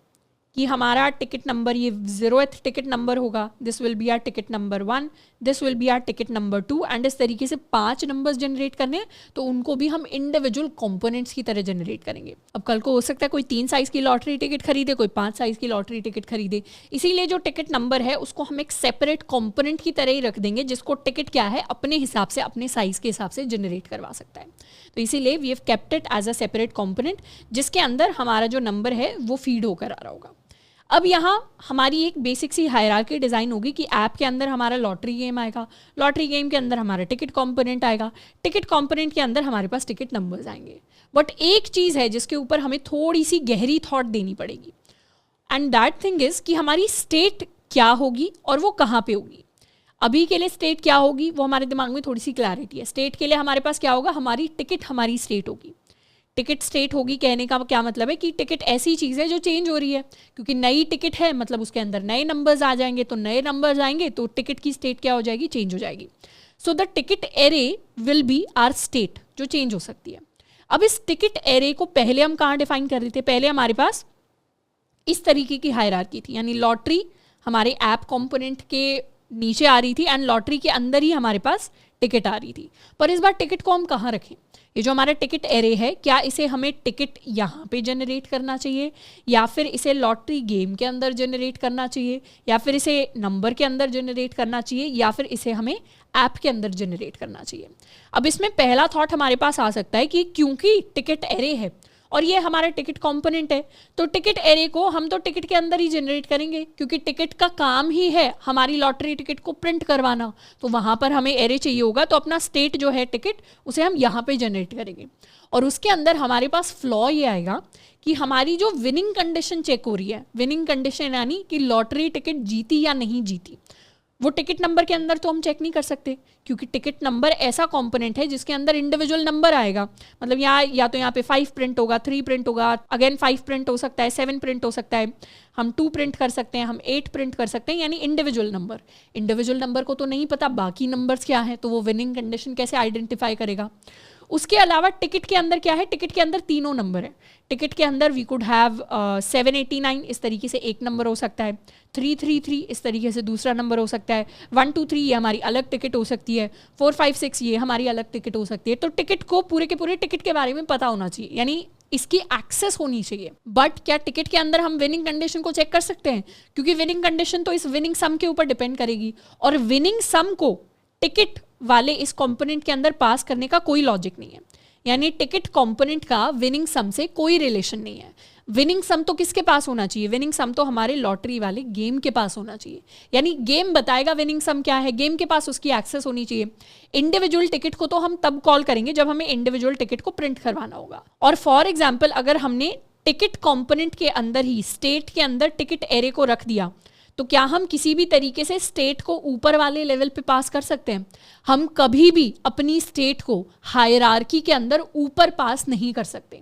कि हमारा टिकट नंबर ये 0th टिकट नंबर होगा, this will be our ticket number 1, this will be our ticket number 2 and इस तरीके से 5 numbers generate करने हैं। तो उनको भी हम इंडिविजुअल कंपोनेंट्स की तरह जनरेट करेंगे। अब कल को हो सकता है कोई 3 साइज़ की लॉटरी टिकट खरीदे, कोई 5 साइज़ की लॉटरी टिकट खरीदे, इसीलिए जो टिकट नंबर है उसको हम एक सेपरेट कंपोनेंट की तरह ही रख देंगे, जिसको टिकट क्या है अपने हिसाब से अपने साइज़ के हिसाब से जनरेट करवा सकता है। तो इसीलिए we have kept it as a separate component, जिसके अंदर हमारा जो नंबर है वो फीड होकर आ रहा होगा। अब यहाँ हमारी एक बेसिक सी हायरार्की डिज़ाइन होगी कि ऐप के अंदर हमारा लॉटरी गेम आएगा, लॉटरी गेम के अंदर हमारा टिकट कंपोनेंट आएगा, टिकट कंपोनेंट के अंदर हमारे पास टिकट नंबर्स आएंगे। बट एक चीज़ है जिसके ऊपर हमें थोड़ी सी गहरी थॉट देनी पड़ेगी, एंड दैट थिंग इज़ कि हमारी स्टेट क्या होगी और वो कहाँ पे होगी। अभी के लिए स्टेट क्या होगी वो हमारे दिमाग में थोड़ी सी क्लैरिटी है। स्टेट के लिए हमारे पास क्या होगा, हमारी टिकट हमारी स्टेट होगी। टिकट स्टेट होगी कहने का क्या मतलब है कि टिकट ऐसी चीज़ है जो चेंज हो रही है, क्योंकि नई टिकट है मतलब उसके अंदर नए नंबर्स आ जाएंगे, तो नए नंबर्स आएंगे तो टिकट की स्टेट क्या हो जाएगी, चेंज हो जाएगी। So the ticket array will be our state जो चेंज हो सकती है। अब इस टिकट एरे को पहले हम कहाँ डिफाइन कर रहे थे, पहले हमारे पास इस तरीके की हायरार्की थी, यानी लॉटरी हमारे ऐप कंपोनेंट के नीचे आ रही थी एंड लॉटरी के अंदर ही हमारे पास टिकट आ रही थी। पर इस बार टिकट को हम कहाँ रखें, ये जो हमारा टिकट एरे है क्या इसे हमें टिकट यहाँ पे जनरेट करना चाहिए, या फिर इसे लॉटरी गेम के अंदर जनरेट करना चाहिए, या फिर इसे नंबर के अंदर जनरेट करना चाहिए, या फिर इसे हमें ऐप के अंदर जनरेट करना चाहिए। अब इसमें पहला थॉट हमारे पास आ सकता है कि क्योंकि टिकट एरे है और ये हमारा टिकट कंपोनेंट है, तो टिकट एरे को हम तो टिकट के अंदर ही जनरेट करेंगे, क्योंकि टिकट का काम ही है हमारी लॉटरी टिकट को प्रिंट करवाना, तो वहाँ पर हमें एरे चाहिए होगा। तो अपना स्टेट जो है टिकट उसे हम यहाँ पे जनरेट करेंगे, और उसके अंदर हमारे पास फ्लॉ ये आएगा कि हमारी जो विनिंग कंडीशन चेक हो रही है, विनिंग कंडीशन यानी कि लॉटरी टिकट जीती या नहीं जीती, वो टिकट नंबर के अंदर तो हम चेक नहीं कर सकते, क्योंकि टिकट नंबर ऐसा कंपोनेंट है जिसके अंदर इंडिविजुअल नंबर आएगा। मतलब यहाँ या तो यहाँ पे 5 प्रिंट होगा, 3 प्रिंट होगा, अगेन 5 प्रिंट हो सकता है, 7 प्रिंट हो सकता है, हम 2 प्रिंट कर सकते हैं, हम 8 प्रिंट कर सकते हैं, यानी इंडिविजुअल नंबर को तो नहीं पता बाकी नंबर्स क्या है, तो वो विनिंग कंडीशन कैसे आइडेंटिफाई करेगा। उसके अलावा टिकट के अंदर क्या है, टिकट के अंदर तीनों नंबर है। टिकट के अंदर वी कुड हैव 789 इस तरीके से एक नंबर हो सकता है, 333 इस तरीके से दूसरा नंबर हो सकता है, 123 ये हमारी अलग टिकट हो सकती है, 456 ये हमारी अलग टिकट हो सकती है। तो टिकट को पूरे के पूरे टिकट के बारे में पता होना चाहिए, यानी इसकी एक्सेस होनी चाहिए। बट क्या टिकट के अंदर हम विनिंग कंडीशन को चेक कर सकते हैं, क्योंकि विनिंग कंडीशन तो इस विनिंग सम के ऊपर डिपेंड करेगी, और विनिंग सम को टिकट वाले इस कंपोनेंट के अंदर पास करने का कोई लॉजिक नहीं है, यानी टिकट कंपोनेंट का विनिंग सम से कोई रिलेशन नहीं है। विनिंग सम तो किसके पास होना चाहिए, विनिंग सम तो हमारे लॉटरी वाले गेम के पास होना चाहिए, यानी गेम बताएगा विनिंग सम क्या है, गेम के पास उसकी एक्सेस होनी चाहिए। इंडिविजुअल टिकट को तो हम तब कॉल करेंगे जब हमें इंडिविजुअल टिकट को प्रिंट करवाना होगा। और फॉर एग्जाम्पल अगर हमने टिकट कंपोनेंट के अंदर ही स्टेट के अंदर टिकट एरे को रख दिया, तो क्या हम किसी भी तरीके से स्टेट को ऊपर वाले लेवल पे पास कर सकते हैं? हम कभी भी अपनी स्टेट को हायरार्की के अंदर ऊपर पास नहीं कर सकते।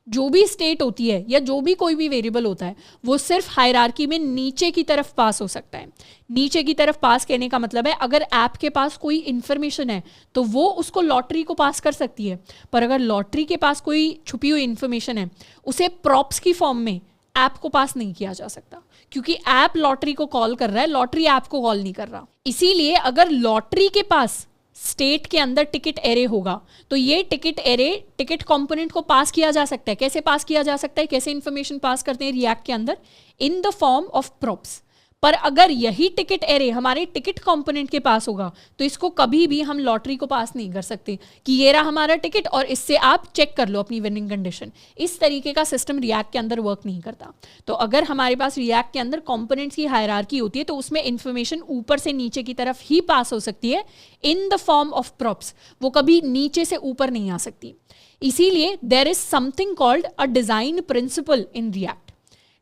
जो भी स्टेट होती है या जो भी कोई भी वेरिएबल होता है वो सिर्फ हायरार्की में नीचे की तरफ पास हो सकता है। नीचे की तरफ पास कहने का मतलब है अगर ऐप के पास कोई इन्फॉर्मेशन है तो वो उसको लॉटरी को पास कर सकती है, पर अगर लॉटरी के पास कोई छुपी हुई इन्फॉर्मेशन है उसे प्रॉप्स की फॉर्म में ऐप को पास नहीं किया जा सकता, क्योंकि ऐप लॉटरी को कॉल कर रहा है, लॉटरी ऐप को कॉल नहीं कर रहा। इसीलिए अगर लॉटरी के पास स्टेट के अंदर टिकट एरे होगा तो ये टिकट एरे टिकट कंपोनेंट को पास किया जा सकता है। कैसे पास किया जा सकता है, कैसे इंफॉर्मेशन पास करते हैं रिएक्ट के अंदर, इन द फॉर्म ऑफ प्रॉप्स। पर अगर यही टिकट एरे हमारे टिकट कंपोनेंट के पास होगा तो इसको कभी भी हम लॉटरी को पास नहीं कर सकते कि ये रहा हमारा टिकट और इससे आप चेक कर लो अपनी विनिंग कंडीशन। इस तरीके का सिस्टम रिएक्ट के अंदर वर्क नहीं करता। तो अगर हमारे पास रिएक्ट के अंदर कंपोनेंट्स की हायरार्की होती है तो उसमें इंफॉर्मेशन ऊपर से नीचे की तरफ ही पास हो सकती है in the form of props, वो कभी नीचे से ऊपर नहीं आ सकती। इसीलिए there is something called a design principle in React.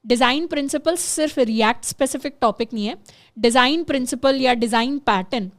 Design principle सिर्फ रिएक्ट स्पेसिफिक टॉपिक नहीं है। डिज़ाइन प्रिंसिपल या डिज़ाइन पैटर्न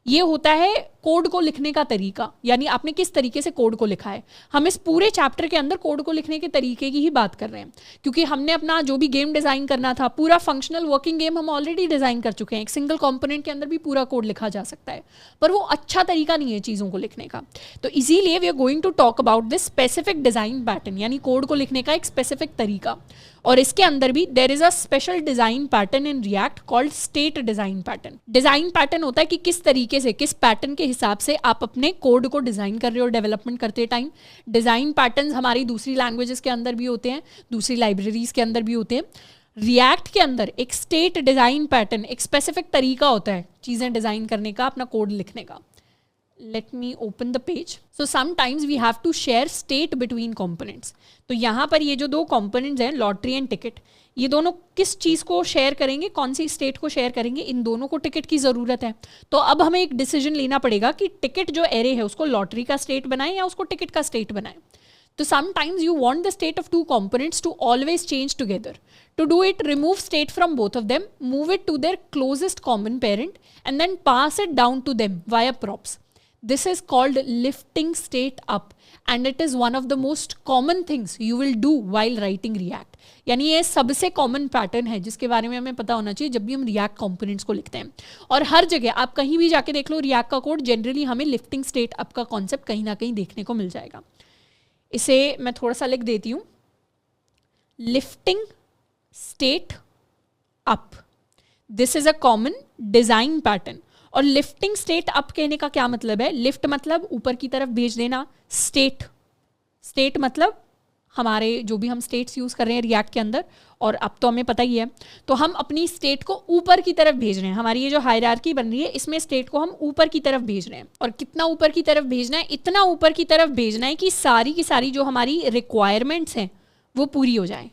ये होता है कोड को लिखने का तरीका, यानी आपने किस तरीके से कोड को लिखा है। हम इस पूरे चैप्टर के अंदर कोड को लिखने के तरीके की ही बात कर रहे हैं, क्योंकि हमने अपना जो भी गेम डिज़ाइन करना था, पूरा फंक्शनल वर्किंग गेम हम ऑलरेडी डिज़ाइन कर चुके हैं। एक सिंगल कंपोनेंट के अंदर भी पूरा कोड लिखा जा सकता है, पर वो अच्छा तरीका नहीं है चीज़ों को लिखने का। तो इसीलिए we are going to talk about this specific design pattern, यानी कोड को लिखने का एक स्पेसिफिक तरीका। और इसके अंदर भी there is a special design pattern in React called state design pattern. Design pattern होता है कि किस तरीके से, किस पैटर्न के हिसाब से आप अपने कोड को डिज़ाइन कर रहे हो डेवलपमेंट करते टाइम। डिज़ाइन पैटर्न्स हमारी दूसरी लैंग्वेजेस के अंदर भी होते हैं, दूसरी लाइब्रेरीज के अंदर भी होते हैं। रिएक्ट के अंदर एक स्टेट डिज़ाइन पैटर्न, एक स्पेसिफिक तरीका होता है चीज़ें डिज़ाइन करने का, अपना कोड लिखने का। Let me open the page. So sometimes we have to share state between components. तो यहाँ पर ये जो दो components हैं, लॉटरी एंड टिकट, ये दोनों किस चीज़ को शेयर करेंगे, कौन सी स्टेट को शेयर करेंगे? इन दोनों को टिकट की ज़रूरत है। तो अब हमें एक डिसीजन लेना पड़ेगा कि टिकट जो एरे है उसको लॉटरी का स्टेट बनाएं या उसको टिकट का स्टेट बनाएं। तो sometimes you want the state of two components to always change together. To do it, remove state from both of them, move it to their closest common parent, and then pass it down to them via props. This is called lifting state up, and it is one of the most common things you will do while writing React. यानी ये सबसे common pattern है जिसके बारे में हमें पता होना चाहिए जब भी हम रिएक्ट कंपोनेंट्स को लिखते हैं। और हर जगह आप कहीं भी जाके देख लो रिएक्ट का कोड, जनरली हमें लिफ्टिंग स्टेट अप का कॉन्सेप्ट कहीं ना कहीं देखने को मिल जाएगा। इसे मैं थोड़ा सा लिख देती हूँ, lifting state up, this is a common design pattern. और लिफ्टिंग स्टेट अप कहने का क्या मतलब है? लिफ्ट मतलब ऊपर की तरफ भेज देना, स्टेट मतलब हमारे जो भी हम स्टेट्स यूज़ कर रहे हैं रिएक्ट के अंदर, और अब तो हमें पता ही है, तो हम अपनी स्टेट को ऊपर की तरफ भेज रहे हैं। हमारी ये जो हायरार्की बन रही है इसमें स्टेट को हम ऊपर की तरफ भेज रहे हैं। और कितना ऊपर की तरफ भेजना है? इतना ऊपर की तरफ भेजना है कि सारी की सारी जो हमारी रिक्वायरमेंट्स हैं वो पूरी हो जाए।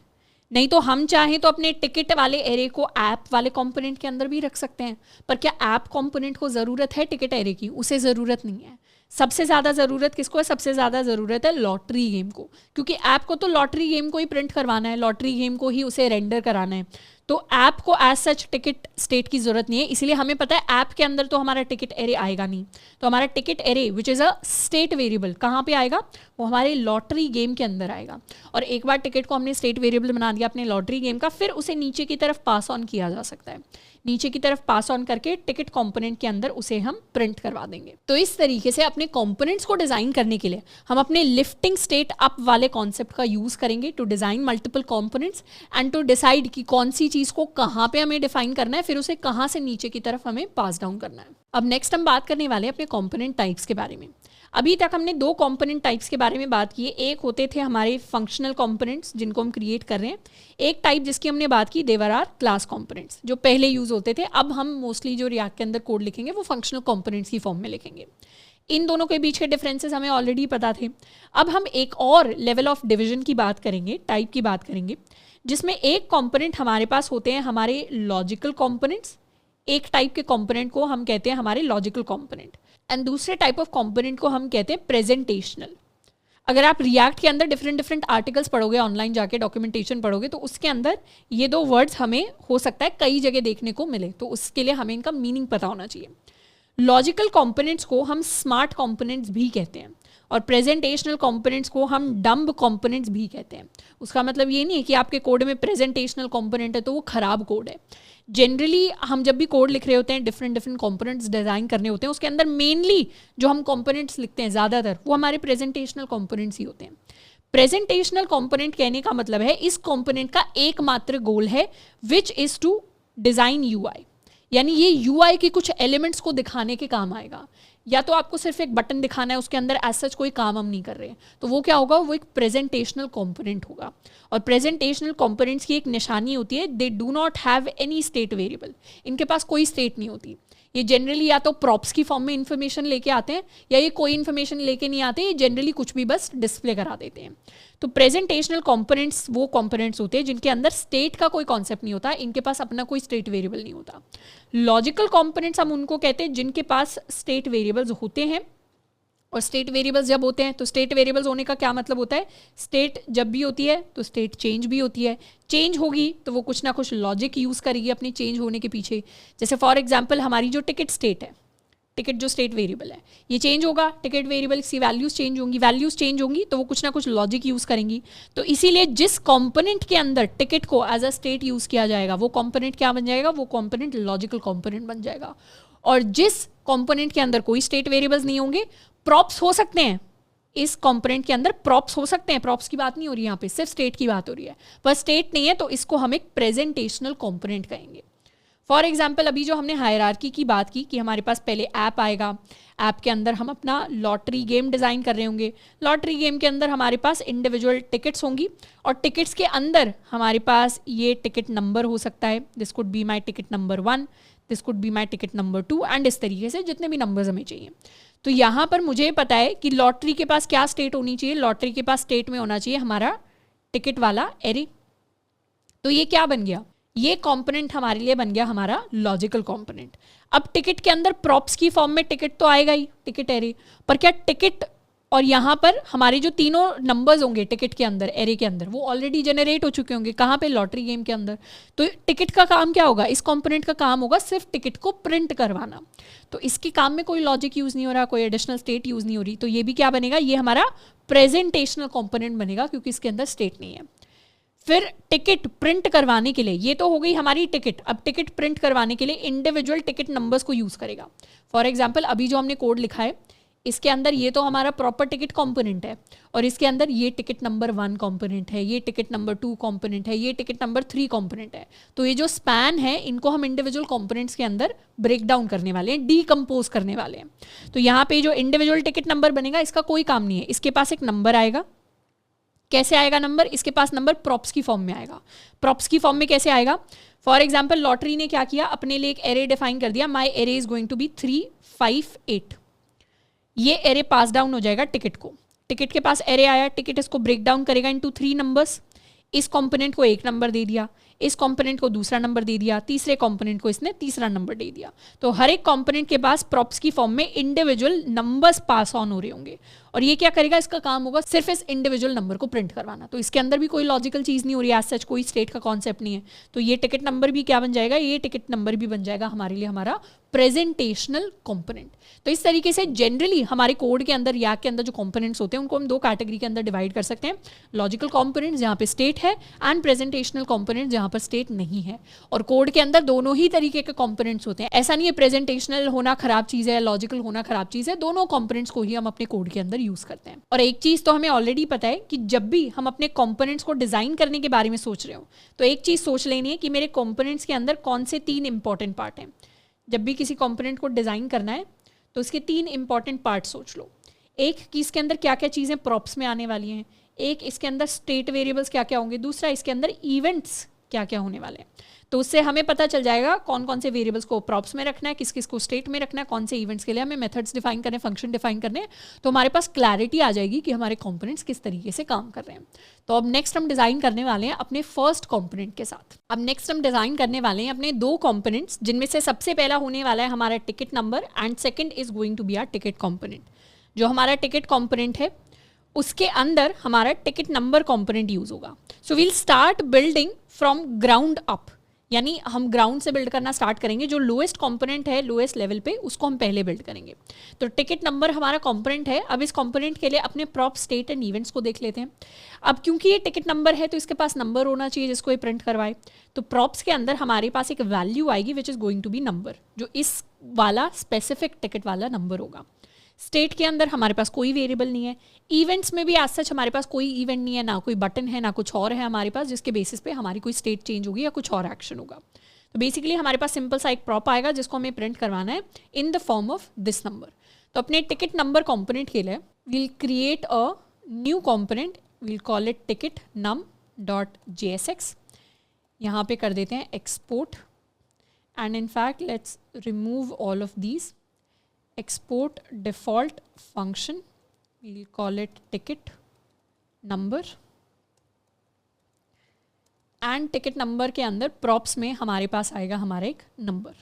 नहीं तो हम चाहें तो अपने टिकट वाले एरे को ऐप वाले कंपोनेंट के अंदर भी रख सकते हैं, पर क्या ऐप कंपोनेंट को ज़रूरत है टिकट एरे की? उसे ज़रूरत नहीं है। सबसे ज़्यादा ज़रूरत किसको है? सबसे ज़्यादा ज़रूरत है लॉटरी गेम को, क्योंकि ऐप को तो लॉटरी गेम को ही प्रिंट करवाना है, लॉटरी गेम को ही उसे रेंडर कराना है। तो ऐप को एज सच टिकट स्टेट की ज़रूरत नहीं है, इसलिए हमें पता है ऐप के अंदर तो हमारा टिकट एरे आएगा नहीं। तो हमारा ticket array which is a state variable कहाँ पे आएगा? वो हमारे लॉटरी गेम के अंदर आएगा। और एक बार टिकट को हमने स्टेट वेरिएबल बना दिया अपने लॉटरी गेम का, फिर उसे नीचे की तरफ पास ऑन किया जा सकता है। नीचे की तरफ पास ऑन करके टिकट कंपोनेंट के अंदर उसे हम प्रिंट करवा देंगे। तो इस तरीके से अपने कंपोनेंट्स को डिज़ाइन करने के लिए हम अपने लिफ्टिंग स्टेट अप वाले कॉन्सेप्ट का यूज़ करेंगे to design multiple components and to decide कि कौन सी चीज़ को कहाँ पे हमें डिफाइन करना है, फिर उसे कहाँ से नीचे की तरफ हमें पास डाउन करना है। अब नेक्स्ट हम बात करने वाले हैं अपने कंपोनेंट टाइप्स के बारे में। अभी तक हमने दो कंपोनेंट टाइप्स के बारे में बात की है। एक होते थे हमारे फंक्शनल कंपोनेंट्स जिनको हम क्रिएट कर रहे हैं, एक टाइप जिसकी हमने बात की देवर आर क्लास कंपोनेंट्स जो पहले यूज़ होते थे। अब हम मोस्टली जो रिएक्ट के अंदर कोड लिखेंगे वो फंक्शनल कंपोनेंट्स की फॉर्म में लिखेंगे। इन दोनों के बीच के डिफरेंसेस हमें ऑलरेडी पता थे। अब हम एक और लेवल ऑफ डिवीजन की बात करेंगे, टाइप की बात करेंगे, जिसमें एक कंपोनेंट हमारे पास होते हैं हमारे लॉजिकल कंपोनेंट्स। एक टाइप के कंपोनेंट को हम कहते हैं हमारे लॉजिकल कंपोनेंट एंड दूसरे टाइप ऑफ कंपोनेंट को हम कहते हैं प्रेजेंटेशनल। अगर आप रिएक्ट के अंदर डिफरेंट आर्टिकल्स पढ़ोगे, ऑनलाइन जाके डॉक्यूमेंटेशन पढ़ोगे, तो उसके अंदर ये दो वर्ड्स हमें हो सकता है कई जगह देखने को मिले, तो उसके लिए हमें इनका मीनिंग पता होना चाहिए। लॉजिकल कंपोनेंट्स को हम स्मार्ट कंपोनेंट्स भी कहते हैं और प्रेजेंटेशनल कंपोनेंट्स को हम डम्ब कंपोनेंट्स भी कहते हैं। उसका मतलब ये नहीं है कि आपके कोड में प्रेजेंटेशनल कंपोनेंट है तो वो खराब कोड है। जनरली हम जब भी कोड लिख रहे होते हैं, डिफरेंट कंपोनेंट्स डिज़ाइन करने होते हैं, उसके अंदर मेनली जो हम कंपोनेंट्स लिखते हैं ज़्यादातर वो हमारे प्रेजेंटेशनल कंपोनेंट्स ही होते हैं। प्रेजेंटेशनल कंपोनेंट कहने का मतलब है इस कंपोनेंट का एकमात्र गोल है which is to design UI, यानी ये यूआई के कुछ एलिमेंट्स को दिखाने के काम आएगा। या तो आपको सिर्फ एक बटन दिखाना है, उसके अंदर एज सच कोई काम हम नहीं कर रहे हैं, तो वो क्या होगा? वो एक प्रेजेंटेशनल कंपोनेंट होगा। और प्रेजेंटेशनल कंपोनेंट्स की एक निशानी होती है, they do not have any state variable. इनके पास कोई स्टेट नहीं होती। ये जनरली या तो प्रॉप्स की फॉर्म में इन्फॉर्मेशन लेके आते हैं या ये कोई इन्फॉर्मेशन लेके नहीं आते, ये जनरली कुछ भी बस डिस्प्ले करा देते हैं। तो प्रेजेंटेशनल कंपोनेंट्स वो कंपोनेंट्स होते हैं जिनके अंदर स्टेट का कोई कॉन्सेप्ट नहीं होता, इनके पास अपना कोई स्टेट वेरिएबल नहीं होता। लॉजिकल कंपोनेंट्स हम उनको कहते हैं जिनके पास स्टेट वेरिएबल्स होते हैं और स्टेट वेरिएबल्स जब होते हैं तो स्टेट वेरिएबल्स होने का क्या मतलब होता है, स्टेट जब भी होती है तो स्टेट चेंज भी होती है, चेंज होगी तो वो कुछ ना कुछ लॉजिक यूज़ करेगी अपनी चेंज होने के पीछे। जैसे फॉर एग्जांपल हमारी जो टिकट स्टेट है, टिकट जो स्टेट वेरिएबल है ये चेंज होगा, टिकट वेरिएबल की वैल्यूज़ चेंज होंगी तो वो कुछ ना कुछ लॉजिक यूज़ करेंगी। तो इसीलिए जिस कंपोनेंट के अंदर टिकट को एज अ स्टेट यूज़ किया जाएगा वो कंपोनेंट क्या बन जाएगा, वो कंपोनेंट लॉजिकल कंपोनेंट बन जाएगा। और जिस कंपोनेंट के अंदर कोई स्टेट वेरिएबल्स नहीं होंगे, प्रॉप्स हो सकते हैं, इस कंपोनेंट के अंदर प्रॉप्स हो सकते हैं, प्रॉप्स की बात नहीं हो रही यहाँ पे, सिर्फ स्टेट की बात हो रही है, पर स्टेट नहीं है तो इसको हम एक प्रेजेंटेशनल कंपोनेंट कहेंगे। फॉर एग्जाम्पल अभी जो हमने हायरार्की की बात की कि हमारे पास पहले ऐप आएगा, ऐप के अंदर हम अपना लॉटरी गेम डिज़ाइन कर रहे होंगे, लॉटरी गेम के अंदर हमारे पास इंडिविजुअल टिकट्स होंगी और टिकट्स के अंदर हमारे पास ये टिकट नंबर हो सकता है, this could be my ticket number 1, this could be my ticket number 2 and इस तरीके से जितने भी नंबर्स हमें चाहिए। तो यहाँ पर मुझे पता है कि लॉटरी के पास क्या स्टेट होनी चाहिए, लॉटरी के पास स्टेट में होना चाहिए हमारा टिकट वाला एरे। तो ये क्या बन गया, ये कंपोनेंट हमारे लिए बन गया हमारा लॉजिकल कंपोनेंट। अब टिकट के अंदर प्रॉप्स की फॉर्म में टिकट तो आएगा ही, टिकट एरे, पर क्या टिकट और यहाँ पर हमारे जो तीनों नंबर्स होंगे टिकट के अंदर, एरे के अंदर, वो ऑलरेडी जनरेट हो चुके होंगे, कहाँ पे, लॉटरी गेम के अंदर। तो टिकट का काम क्या होगा, इस कंपोनेंट का काम होगा सिर्फ टिकट को प्रिंट करवाना। तो इसके काम में कोई लॉजिक यूज़ नहीं हो रहा, कोई एडिशनल स्टेट यूज़ नहीं हो रही, तो ये भी क्या बनेगा, ये हमारा प्रेजेंटेशनल कंपोनेंट बनेगा क्योंकि इसके अंदर स्टेट नहीं है। फिर टिकट प्रिंट करवाने के लिए, ये तो हो गई हमारी टिकट, अब टिकट प्रिंट करवाने के लिए इंडिविजुअल टिकट नंबर्स को यूज़ करेगा। फॉर एग्जांपल अभी जो हमने कोड लिखा है इसके अंदर ये तो हमारा प्रॉपर टिकट कंपोनेंट है और इसके अंदर ये टिकट नंबर 1 कंपोनेंट है, ये टिकट नंबर 2 कंपोनेंट है, ये टिकट नंबर 3 कंपोनेंट है। तो ये जो स्पैन है इनको हम इंडिविजुअल कंपोनेंट्स के अंदर ब्रेक डाउन करने वाले हैं, डीकम्पोज करने वाले हैं। तो यहाँ पे जो इंडिविजुअल टिकट नंबर बनेगा इसका कोई काम नहीं है, इसके पास एक नंबर आएगा। कैसे आएगा नंबर, इसके पास नंबर प्रॉप्स की फॉर्म में आएगा। प्रॉप्स की फॉर्म में कैसे आएगा, फॉर एग्जाम्पल लॉटरी ने क्या किया, अपने लिए एक एरे डिफाइन कर दिया, my array is going to be 3, 5, 8। ये एरे पास डाउन हो जाएगा टिकट को, टिकट के पास एरे आया, टिकट इसको ब्रेक डाउन करेगा इनटू 3 नंबर्स। इस कंपोनेंट को एक नंबर दे दिया, इस कंपोनेंट को दूसरा नंबर दे दिया, तीसरे कंपोनेंट को इसने तीसरा नंबर दे दिया। तो हर एक कंपोनेंट के पास प्रॉप्स की फॉर्म में इंडिविजुअल नंबर्स पास ऑन हो रहे होंगे और ये क्या करेगा, इसका काम होगा सिर्फ इस इंडिविजुअल नंबर को प्रिंट करवाना। तो इसके अंदर भी कोई लॉजिकल चीज़ नहीं हो रही, एज सच कोई स्टेट का कॉन्सेप्ट नहीं है। तो ये टिकट नंबर भी क्या बन जाएगा, ये टिकट नंबर भी बन जाएगा हमारे लिए हमारा प्रेजेंटेशनल कंपोनेंट। तो इस तरीके से जनरली हमारे कोड के अंदर या के अंदर जो कंपोनेंट्स होते हैं उनको हम 2 कैटेगरी के अंदर डिवाइड कर सकते हैं, लॉजिकल कंपोनेंट्स जहाँ पे स्टेट है एंड प्रेजेंटेशनल कंपोनेंट जहाँ पर स्टेट नहीं है। और कोड के अंदर दोनों ही तरीके के कंपोनेंट्स होते हैं, ऐसा नहीं है प्रेजेंटेशनल होना खराब चीज़ है, लॉजिकल होना खराब चीज़ है, दोनों कंपोनेंट्स को ही हम अपने कोड के अंदर यूज़ करते हैं। और एक चीज़ तो हमें ऑलरेडी पता है कि जब भी हम अपने कंपोनेंट्स को डिज़ाइन करने के बारे में सोच रहे हो तो एक चीज़ सोच लेनी है कि मेरे कंपोनेंट्स के अंदर कौन से 3 इंपॉर्टेंट पार्ट हैं। जब भी किसी कंपोनेंट को डिज़ाइन करना है तो उसके 3 इंपॉर्टेंट पार्ट सोच लो। एक कि इसके अंदर क्या क्या चीज़ें प्रॉप्स में आने वाली हैं, एक इसके अंदर स्टेट वेरिएबल्स क्या क्या होंगे, दूसरा इसके अंदर इवेंट्स क्या क्या होने वाले हैं। तो उससे हमें पता चल जाएगा कौन कौन से वेरिएबल्स को प्रॉप्स में रखना है, किस किस को स्टेट में रखना है, कौन से इवेंट्स के लिए हमें मेथड्स डिफाइन करने, फंक्शन डिफाइन करने हैं। तो हमारे पास क्लैरिटी आ जाएगी कि हमारे कंपोनेंट्स किस तरीके से काम कर रहे हैं। तो अब नेक्स्ट हम डिज़ाइन करने वाले हैं अपने फर्स्ट कंपोनेंट के साथ। अब नेक्स्ट हम डिज़ाइन करने वाले हैं अपने 2 कंपोनेंट्स, जिनमें से सबसे पहला होने वाला है हमारा ticket number and second is going to be our ticket component. जो हमारा टिकट कंपोनेंट है उसके अंदर हमारा टिकट नंबर कंपोनेंट यूज होगा। So we'll start building from ground up, यानी हम ग्राउंड से बिल्ड करना स्टार्ट करेंगे। जो लोएस्ट कंपोनेंट है लोएस्ट लेवल पे उसको हम पहले बिल्ड करेंगे। तो टिकट नंबर हमारा कंपोनेंट है। अब इस कंपोनेंट के लिए अपने प्रॉप, स्टेट एंड इवेंट्स को देख लेते हैं। अब क्योंकि ये टिकट नंबर है तो इसके पास नंबर होना चाहिए जिसको ये प्रिंट करवाए। तो प्रॉप्स के अंदर हमारे पास एक वैल्यू आएगी which is going to be number, जो इस वाला स्पेसिफिक टिकट वाला नंबर होगा। स्टेट के अंदर हमारे पास कोई वेरिएबल नहीं है। इवेंट्स में भी एज सच हमारे पास कोई इवेंट नहीं है, ना कोई बटन है, ना कुछ और है हमारे पास जिसके बेसिस पे हमारी कोई स्टेट चेंज होगी या कुछ और एक्शन होगा। तो बेसिकली हमारे पास सिंपल सा एक प्रॉप आएगा जिसको हमें प्रिंट करवाना है in the form of this number. तो अपने टिकट नंबर कंपोनेंट के लिए we'll create a new component, we'll call it ticket num dot JSX। यहाँ पे कर देते हैं export and in fact let's remove all of these. export default function, we'll call it ticket number and ticket number के अंदर props में हमारे पास आएगा हमारा एक नंबर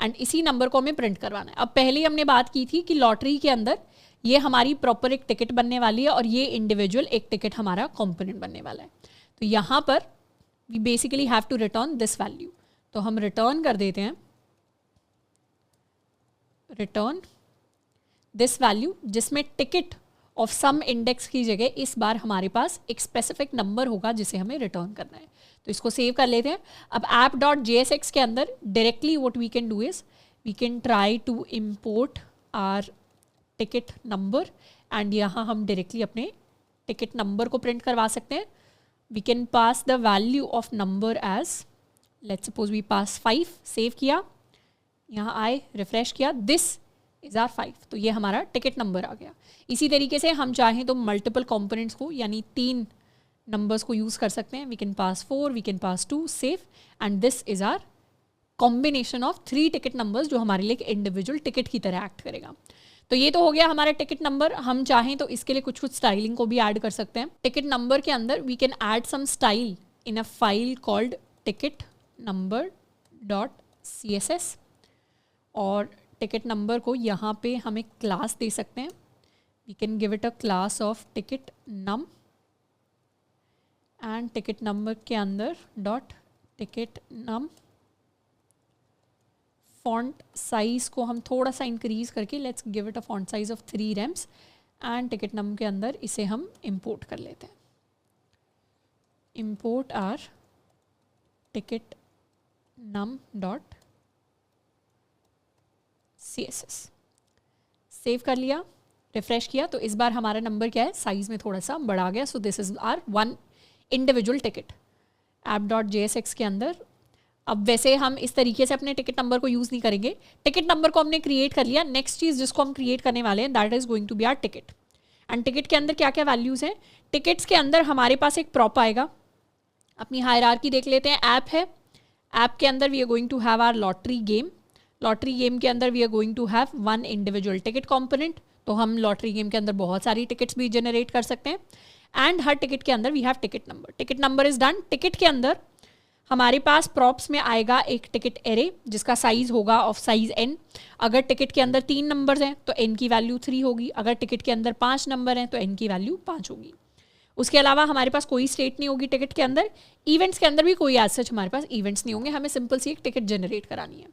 एंड इसी नंबर को हमें प्रिंट करवाना है। अब पहले हमने बात की थी कि लॉटरी के अंदर ये हमारी प्रॉपर एक टिकट बनने वाली है और ये इंडिविजुअल एक टिकट हमारा कंपोनेंट बनने वाला है। तो यहाँ पर we basically have to return this value. तो हम रिटर्न कर देते हैं रिटर्न दिस वैल्यू, जिसमें टिकट ऑफ सम इंडेक्स की जगह इस बार हमारे पास एक स्पेसिफिक नंबर होगा जिसे हमें रिटर्न करना है। तो इसको सेव कर लेते हैं। अब app.jsx के अंदर directly what we can do is we can try to import our ticket number and यहाँ हम डायरेक्टली अपने टिकट नंबर को प्रिंट करवा सकते हैं। We can pass the value of number as let's suppose we pass 5, save किया, यहाँ आए, रिफ्रेश किया, दिस इज आर 5। तो ये हमारा टिकट नंबर आ गया। इसी तरीके से हम चाहें तो मल्टीपल कंपोनेंट्स को यानी 3 नंबर्स को यूज़ कर सकते हैं। We can pass 4, we can pass 2, save, and this is our combination of 3 ticket numbers जो हमारे लिए एक इंडिविजुअल टिकट की तरह एक्ट करेगा। तो ये तो हो गया हमारा टिकट नंबर। हम चाहें तो इसके लिए कुछ कुछ स्टाइलिंग को भी ऐड कर सकते हैं। टिकट नंबर के अंदर we can add some style in a file called ticket number .css और टिकट नंबर को यहाँ पे हम एक क्लास दे सकते हैं। We can give it a class of ticket num and ticket number के अंदर dot ticket num. Font size को हम थोड़ा सा इंक्रीज करके let's give it a font size of 3 rems and ticket num के अंदर इसे हम इंपोर्ट कर लेते हैं। Import our ticket num dot CSS। Save कर लिया, रिफ्रेश किया, तो इस बार हमारा नंबर क्या है, साइज में थोड़ा सा बढ़ा गया। So this is our 1 individual ticket app.jsx के अंदर। अब वैसे हम इस तरीके से अपने टिकट नंबर को यूज़ नहीं करेंगे। टिकट नंबर को हमने क्रिएट कर लिया। नेक्स्ट चीज़ जिसको हम क्रिएट करने वाले हैं that is going to be our ticket. And ticket के अंदर क्या क्या वैल्यूज़ हैं। टिकट्स के अंदर हमारे पास एक प्रॉप आएगा। अपनी हायरार्की देख लेते हैं। ऐप है, ऐप के अंदर we are going to have our lottery game. Lottery game के अंदर we are going to have 1 individual ticket component. तो हम लॉटरी गेम के अंदर बहुत सारी टिकट्स भी जनरेट कर सकते हैं। एंड हर टिकट के अंदर we have ticket number. Ticket number is done. Ticket के अंदर हमारे पास प्रॉप्स में आएगा एक टिकट एरे जिसका साइज होगा ऑफ साइज n। अगर टिकट के अंदर 3 नंबर्स हैं तो n की वैल्यू 3 होगी। अगर टिकट के अंदर 5 नंबर हैं तो n की वैल्यू 5 होगी। उसके अलावा हमारे पास कोई स्टेट नहीं होगी टिकट के अंदर। इवेंट्स के अंदर भी कोई एज सच हमारे पास इवेंट्स नहीं होंगे। हमें सिंपल सी एक टिकट जनरेट करानी है।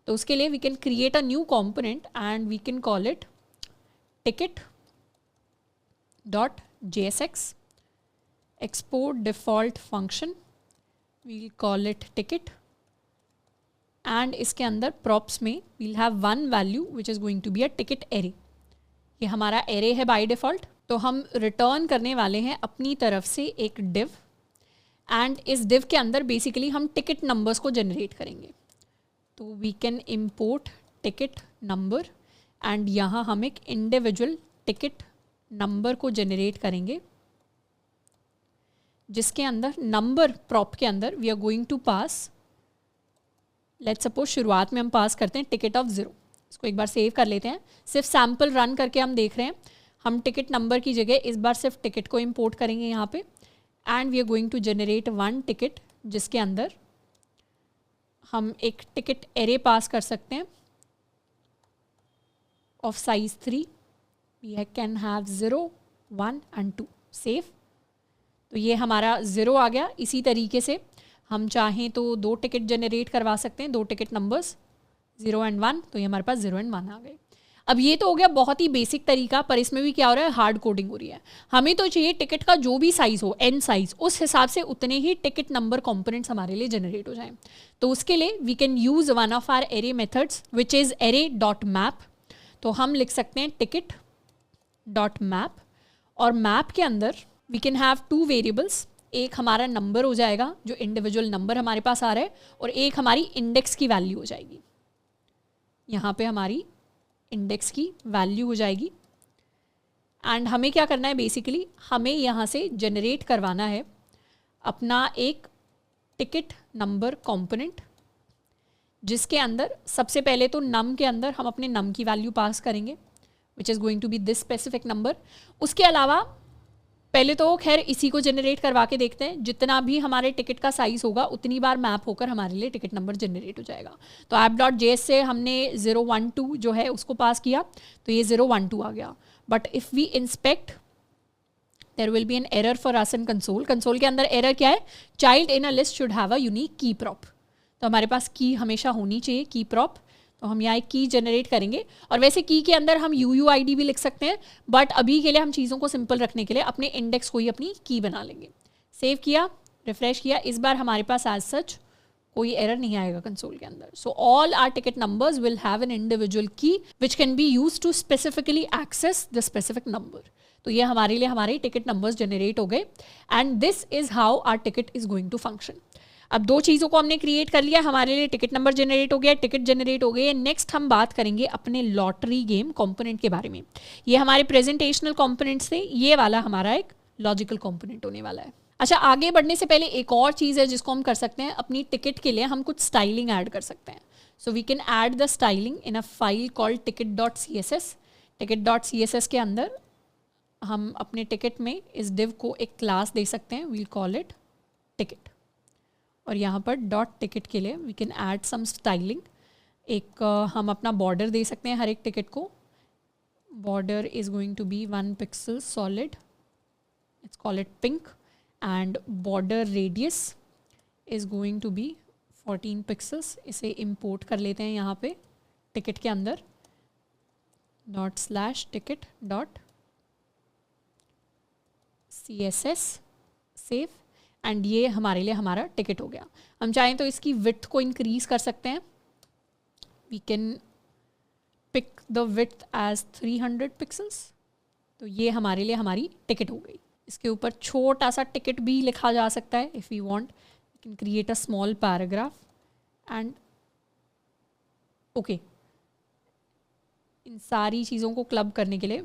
तो उसके लिए we can create a new component and we can call it ticket dot JSX। Export default function, we'll call it ticket and इसके अंदर props में we'll have 1 value which is going to be a ticket array। ये हमारा array है by default। तो हम return करने वाले हैं अपनी तरफ से एक div and इस div के अंदर basically हम ticket numbers को generate करेंगे। तो we can import ticket number and यहाँ हम एक individual ticket number को generate करेंगे जिसके अंदर नंबर प्रॉप के अंदर we are going to pass, let's suppose शुरुआत में हम पास करते हैं टिकट ऑफ 0। इसको एक बार सेव कर लेते हैं। सिर्फ सैम्पल रन करके हम देख रहे हैं। हम टिकट नंबर की जगह इस बार सिर्फ टिकट को इंपोर्ट करेंगे यहाँ पे and we are going to generate 1 ticket जिसके अंदर हम एक टिकट एरे पास कर सकते हैं of size 3। We can have 0, 1 and 2। Save. तो ये हमारा 0 आ गया। इसी तरीके से हम चाहें तो 2 टिकट जनरेट करवा सकते हैं, 2 टिकट नंबर्स 0 एंड 1। तो ये हमारे पास 0 एंड 1 आ गए। अब ये तो हो गया बहुत ही बेसिक तरीका, पर इसमें भी क्या हो रहा है, हार्ड कोडिंग हो रही है। हमें तो चाहिए टिकट का जो भी साइज हो, n साइज, उस हिसाब से उतने ही टिकट नंबर कॉम्पोनेंट्स हमारे लिए जनरेट हो जाएं। तो उसके लिए we can use one of our array methods which is array dot map. तो हम लिख सकते हैं टिकट डॉट मैप और मैप के अंदर वी कैन हैव 2 वेरिएबल्स। एक हमारा नंबर हो जाएगा जो इंडिविजुअल नंबर हमारे पास आ रहा है, और एक हमारी इंडेक्स की वैल्यू हो जाएगी। यहाँ पे हमारी इंडेक्स की वैल्यू हो जाएगी। एंड हमें क्या करना है, बेसिकली हमें यहाँ से जनरेट करवाना है अपना एक टिकट नंबर कंपोनेंट, जिसके अंदर सबसे पहले तो नम के अंदर हम अपने नम की वैल्यू पास करेंगे which is going to be this specific number. उसके अलावा पहले तो खैर इसी को जनरेट करवा के देखते हैं, जितना भी हमारे टिकट का साइज़ होगा उतनी बार मैप होकर हमारे लिए टिकट नंबर जनरेट हो जाएगा। तो app.js से हमने 012 जो है उसको पास किया, तो ये 012 आ गया। But if we inspect there will be an error for us in console. Console के अंदर एरर क्या है? Child in a list should have a unique key prop. तो हमारे पास की हमेशा होनी चाहिए, की प्रॉप. तो हम यहाँ एक की जनरेट करेंगे, और वैसे की के अंदर हम UUID भी लिख सकते हैं, बट अभी के लिए हम चीज़ों को सिंपल रखने के लिए अपने इंडेक्स को ही अपनी की बना लेंगे. सेव किया, रिफ्रेश किया, इस बार हमारे पास एज सच कोई एरर नहीं आएगा कंसोल के अंदर. So all our ticket numbers will have an individual key which can be use to specifically access the specific number. तो ये हमारे लिए हमारे टिकट नंबर्स जनरेट हो गए, and this is how our ticket is going to function. अब दो चीज़ों को हमने क्रिएट कर लिया, हमारे लिए टिकट नंबर जनरेट हो गया, टिकट जनरेट हो गए. नेक्स्ट हम बात करेंगे अपने लॉटरी गेम कंपोनेंट के बारे में. ये हमारे प्रेजेंटेशनल कंपोनेंट्स थे, ये वाला हमारा एक लॉजिकल कंपोनेंट होने वाला है. अच्छा, आगे बढ़ने से पहले एक और चीज़ है जिसको हम कर सकते हैं. अपनी टिकट के लिए हम कुछ स्टाइलिंग ऐड कर सकते हैं. So we can add the styling in a file called ticket.css. ticket.css के अंदर हम अपने टिकट में इस div को एक क्लास दे सकते हैं. वील कॉल इट टिकट, और यहाँ पर .ticket के लिए we can add some styling. एक हम अपना बॉर्डर दे सकते हैं हर एक टिकट को. Border is going to be 1 pixel solid, let's call it pink, and border radius is going to be 14 pixels. इसे इंपोर्ट कर लेते हैं यहाँ पे टिकट के अंदर. .ticket.css, सेव, एंड ये हमारे लिए हमारा टिकट हो गया. हम चाहें तो इसकी विड्थ को इंक्रीज कर सकते हैं. We can pick the width as 300 pixels. तो ये हमारे लिए हमारी टिकट हो गई. इसके ऊपर छोटा सा टिकट भी लिखा जा सकता है. If you want you can create a small paragraph and okay. इन सारी चीज़ों को क्लब करने के लिए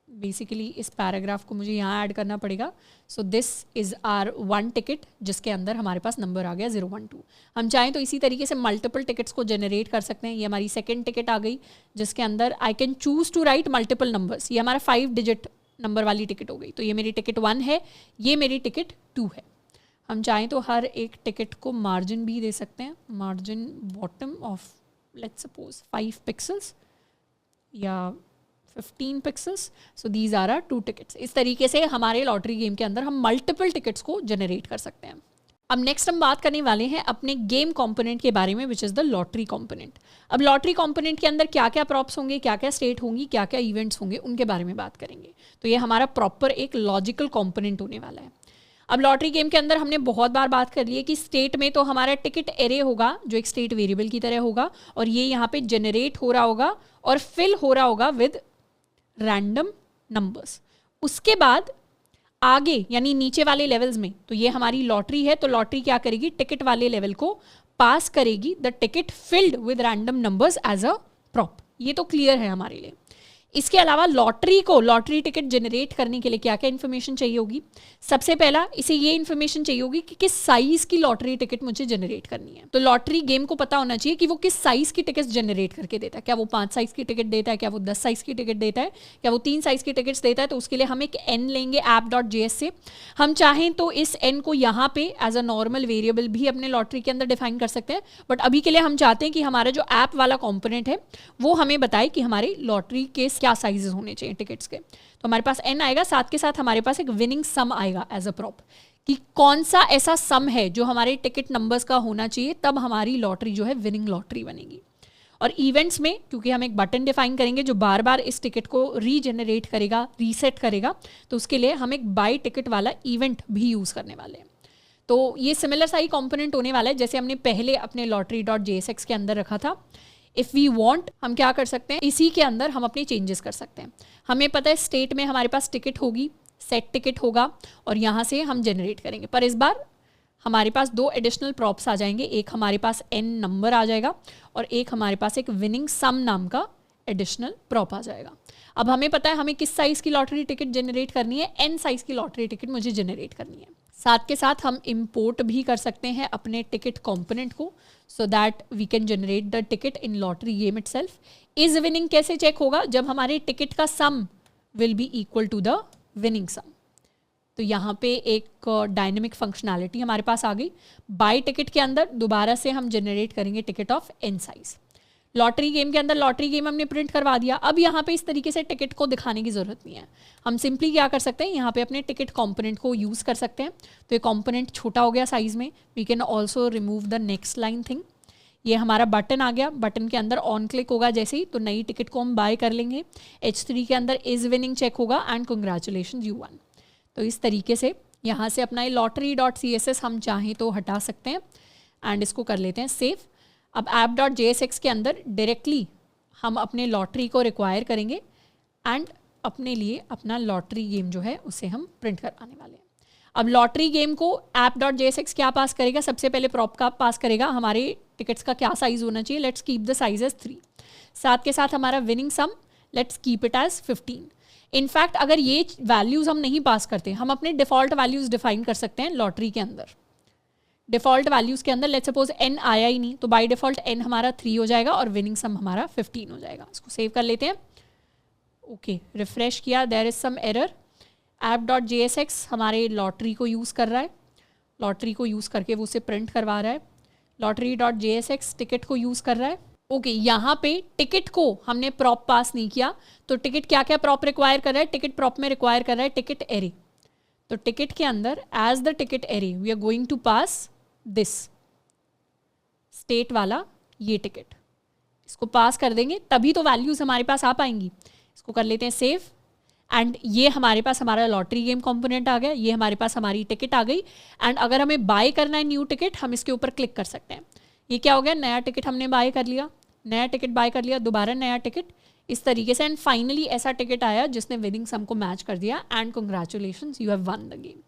बेसिकली इस पैराग्राफ को मुझे यहाँ ऐड करना पड़ेगा. So this is our 1 ticket जिसके अंदर हमारे पास नंबर आ गया 012. हम चाहें तो इसी तरीके से मल्टीपल टिकट्स को जनरेट कर सकते हैं. ये हमारी सेकेंड टिकट आ गई जिसके अंदर I can choose to write multiple numbers. ये हमारा 5 डिजिट नंबर वाली टिकट हो गई. तो ये मेरी टिकट 1 है, ये मेरी टिकट 2 है. हम चाहें तो हर एक टिकट को मार्जिन भी दे सकते हैं. Margin bottom of let's suppose 5 pixels या 15 pixels. So these are are 2 tickets. इस तरीके से हमारे लॉटरी गेम के अंदर हम मल्टीपल टिकट्स को जनरेट कर सकते हैं. अब नेक्स्ट हम बात करने वाले हैं अपने गेम कंपोनेंट के बारे में, विच इज़ द लॉटरी कंपोनेंट. अब लॉटरी कंपोनेंट के अंदर क्या क्या प्रॉप्स होंगे, क्या क्या स्टेट होंगी, क्या क्या इवेंट्स होंगे, उनके बारे में बात करेंगे. तो ये हमारा प्रॉपर एक लॉजिकल कंपोनेंट होने वाला है. अब लॉटरी गेम के अंदर हमने बहुत बार बात कर ली है कि स्टेट में तो हमारा टिकट एरे होगा जो एक स्टेट वेरिएबल की तरह होगा, और ये यहाँ पे जनरेट हो रहा होगा और फिल हो रहा होगा विद रैंडम नंबर्स. उसके बाद आगे यानी नीचे वाले लेवल्स में, तो ये हमारी लॉटरी है, तो लॉटरी क्या करेगी, टिकट वाले लेवल को पास करेगी the ticket filled with random numbers as a prop. ये तो क्लियर है हमारे लिए. इसके अलावा लॉटरी को लॉटरी टिकट जनरेट करने के लिए क्या क्या इन्फॉर्मेशन चाहिए होगी. सबसे पहला इसे ये इन्फॉर्मेशन चाहिए होगी कि किस साइज की लॉटरी टिकट मुझे जनरेट करनी है. तो लॉटरी गेम को पता होना चाहिए कि वो किस साइज की टिकट जनरेट करके देता है. क्या वो 5 साइज की टिकट देता है, क्या वो 10 साइज की टिकट देता है, क्या वो 3 साइज की टिकट्स देता है. तो उसके लिए हम एक n लेंगे app.js से. हम चाहें तो इस n को यहाँ पे एज अ नॉर्मल वेरिएबल भी अपने लॉटरी के अंदर डिफाइन कर सकते हैं, बट अभी के लिए हम चाहते हैं कि हमारा जो ऐप वाला कॉम्पोनेंट है वो हमें बताए कि हमारे लॉटरी के क्या साइजेस होने चाहिए टिकट्स के. तो हमारे पास n आएगा, साथ के साथ हमारे पास एक विनिंग सम आएगा एज अ प्रॉप, कि कौन सा ऐसा सम है जो हमारे टिकट नंबर्स का होना चाहिए, तब हमारी लॉटरी जो है विनिंग लॉटरी बनेगी. और इवेंट्स में क्योंकि हम एक बटन डिफाइन करेंगे जो बार बार इस टिकट को रीजनरेट करेगा, रीसेट करेगा, तो उसके लिए हम एक बाय टिकट वाला इवेंट भी यूज़ करने वाले हैं. तो ये सिमिलर सा ही कॉम्पोनेंट होने वाला है जैसे हमने पहले अपने lottery.jsx के अंदर रखा था. इफ़ वी वांट हम क्या कर सकते हैं, इसी के अंदर हम अपने चेंजेस कर सकते हैं. हमें पता है स्टेट में हमारे पास टिकट होगी, सेट टिकट होगा, और यहाँ से हम जनरेट करेंगे. पर इस बार हमारे पास 2 एडिशनल प्रॉप्स आ जाएंगे. एक हमारे पास n नंबर आ जाएगा और एक हमारे पास एक विनिंग सम नाम का एडिशनल प्रॉप आ जाएगा. अब हमें पता है हमें किस साइज़ की लॉटरी टिकट जनरेट करनी है, n साइज़ की लॉटरी टिकट मुझे जनरेट करनी है. साथ के साथ हम इंपोर्ट भी कर सकते हैं अपने टिकट कंपोनेंट को, so that we can generate the ticket in lottery game itself. Is winning कैसे चेक होगा, जब हमारे टिकट का sum will be equal to the winning sum. तो यहाँ पे एक डायनेमिक फंक्शनैलिटी हमारे पास आ गई. बाय टिकट के अंदर दोबारा से हम जनरेट करेंगे ticket of n size. Lottery game के अंदर लॉटरी गेम हमने प्रिंट करवा दिया। अब यहाँ पे इस तरीके से टिकट को दिखाने की ज़रूरत नहीं है, हम सिंपली क्या कर सकते हैं, यहाँ पे अपने टिकट कंपोनेंट को यूज़ कर सकते हैं। तो ये कंपोनेंट छोटा हो गया साइज़ में। We can also remove the next line thing. ये हमारा बटन आ गया, बटन के अंदर ऑन क्लिक होगा जैसे ही तो नई टिकट को हम बाय कर लेंगे। H3 के अंदर इज़ विनिंग चेक होगा एंड कंग्रेचुलेशन यू वन। तो इस तरीके से यहाँ से अपना ये lottery.css हम चाहें तो हटा सकते हैं एंड इसको कर लेते हैं सेव। अब app.jsx के अंदर डायरेक्टली हम अपने लॉटरी को रिक्वायर करेंगे एंड अपने लिए अपना लॉटरी गेम जो है उसे हम प्रिंट करवाने वाले हैं। अब लॉटरी गेम को app.jsx क्या पास करेगा, सबसे पहले प्रॉप का पास करेगा, हमारे टिकट्स का क्या साइज़ होना चाहिए, let's keep the size as 3। साथ के साथ हमारा winning sum let's keep it as 15। In fact अगर ये वैल्यूज़ हम नहीं पास करते, हम अपने डिफ़ॉल्ट वैल्यूज़ डिफाइन कर सकते हैं लॉटरी के अंदर। डिफ़ॉल्ट वैल्यूज़ के अंदर लेट्स सपोज n आया ही नहीं तो बाय डिफ़ॉल्ट n हमारा 3 हो जाएगा और विनिंग सम हमारा 15 हो जाएगा। इसको सेव कर लेते हैं। ओके, रिफ्रेश किया, there is some error. app.jsx हमारे लॉटरी को यूज़ कर रहा है, लॉटरी को यूज़ करके वो उसे प्रिंट करवा रहा है। lottery.jsx टिकट को यूज़ कर रहा है। ओके, यहाँ पे टिकट को हमने प्रॉप पास नहीं किया, तो टिकट क्या क्या प्रॉप रिक्वायर कर रहा है, टिकट प्रॉप में रिक्वायर कर रहा है टिकट एरे। तो टिकट के अंदर as the ticket array we are going to pass this state वाला ये टिकट, इसको पास कर देंगे तभी तो वैल्यूज़ हमारे पास आ पाएंगी। इसको कर लेते हैं सेव एंड ये हमारे पास हमारा लॉटरी गेम कंपोनेंट आ गया, ये हमारे पास हमारी टिकट आ गई। एंड अगर हमें बाय करना है न्यू टिकट, हम इसके ऊपर क्लिक कर सकते हैं। ये क्या हो गया, नया टिकट हमने बाय कर लिया, नया टिकट बाय कर लिया, दोबारा नया टिकट, इस तरीके से। एंड फाइनली ऐसा टिकट आया जिसने विनिंग सम को मैच कर दिया and congratulations you have one the game.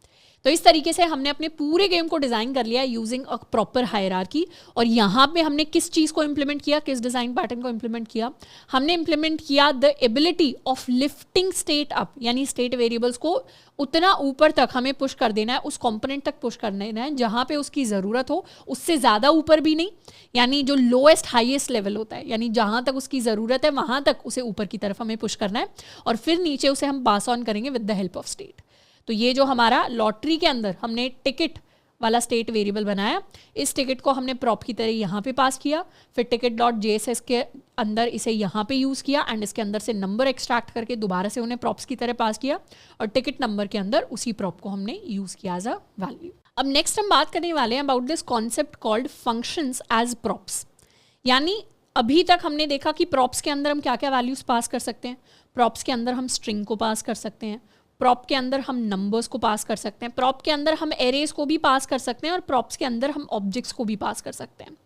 तो इस तरीके से हमने अपने पूरे गेम को डिज़ाइन कर लिया यूजिंग अ प्रॉपर हायरार्की। और यहाँ पे हमने किस चीज़ को इम्प्लीमेंट किया, किस डिज़ाइन पैटर्न को इम्प्लीमेंट किया, हमने इम्प्लीमेंट किया the ability of lifting state up, यानी स्टेट वेरिएबल्स को उतना ऊपर तक हमें पुश कर देना है, उस कंपोनेंट तक पुश कर देना है जहाँ पे उसकी ज़रूरत हो, उससे ज़्यादा ऊपर भी नहीं, यानी जो लोएस्ट हाईएस्ट लेवल होता है, यानी जहाँ तक उसकी ज़रूरत है वहाँ तक उसे ऊपर की तरफ हमें पुश करना है और फिर नीचे उसे हम पास ऑन करेंगे with the help of state. तो ये जो हमारा लॉटरी के अंदर हमने टिकट वाला स्टेट वेरिएबल बनाया, इस टिकट को हमने प्रॉप की तरह यहाँ पे पास किया, फिर ticket.jsx के अंदर इसे यहाँ पे यूज़ किया एंड इसके अंदर से नंबर एक्सट्रैक्ट करके दोबारा से उन्हें प्रॉप्स की तरह पास किया और टिकट नंबर के अंदर उसी प्रॉप को हमने यूज़ किया एज अ वैल्यू। अब नेक्स्ट हम बात करने वाले हैं about this concept called functions as props. यानी अभी तक हमने देखा कि प्रॉप्स के अंदर हम क्या क्या वैल्यूज़ पास कर सकते हैं। प्रॉप्स के अंदर हम स्ट्रिंग को पास कर सकते हैं, प्रॉप के अंदर हम नंबर्स को पास कर सकते हैं, प्रॉप के अंदर हम एरेज को भी पास कर सकते हैं और प्रॉप्स के अंदर हम ऑब्जेक्ट्स को भी पास कर सकते हैं।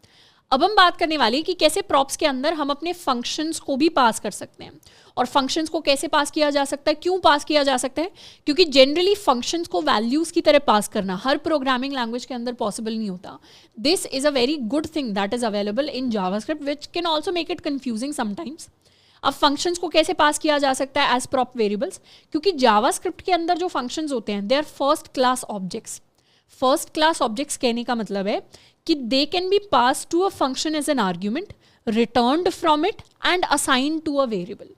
अब हम बात करने वाले हैं कि कैसे प्रॉप्स के अंदर हम अपने फंक्शंस को भी पास कर सकते हैं। और फंक्शंस को कैसे पास किया जा सकता है, क्यों पास किया जा सकता है, क्योंकि जनरली फंक्शंस को वैल्यूज़ की तरह पास करना हर प्रोग्रामिंग लैंग्वेज के अंदर पॉसिबल नहीं होता। This is a very good thing that is available in JavaScript which can also make it confusing sometimes. अब फंक्शंस को कैसे पास किया जा सकता है एज प्रॉप वेरिएबल्स, क्योंकि जावास्क्रिप्ट के अंदर जो फंक्शंस होते हैं they are first class objects. First class objects कहने का मतलब है कि they can be pass to a function as an argument, returned from it and assign to a variable.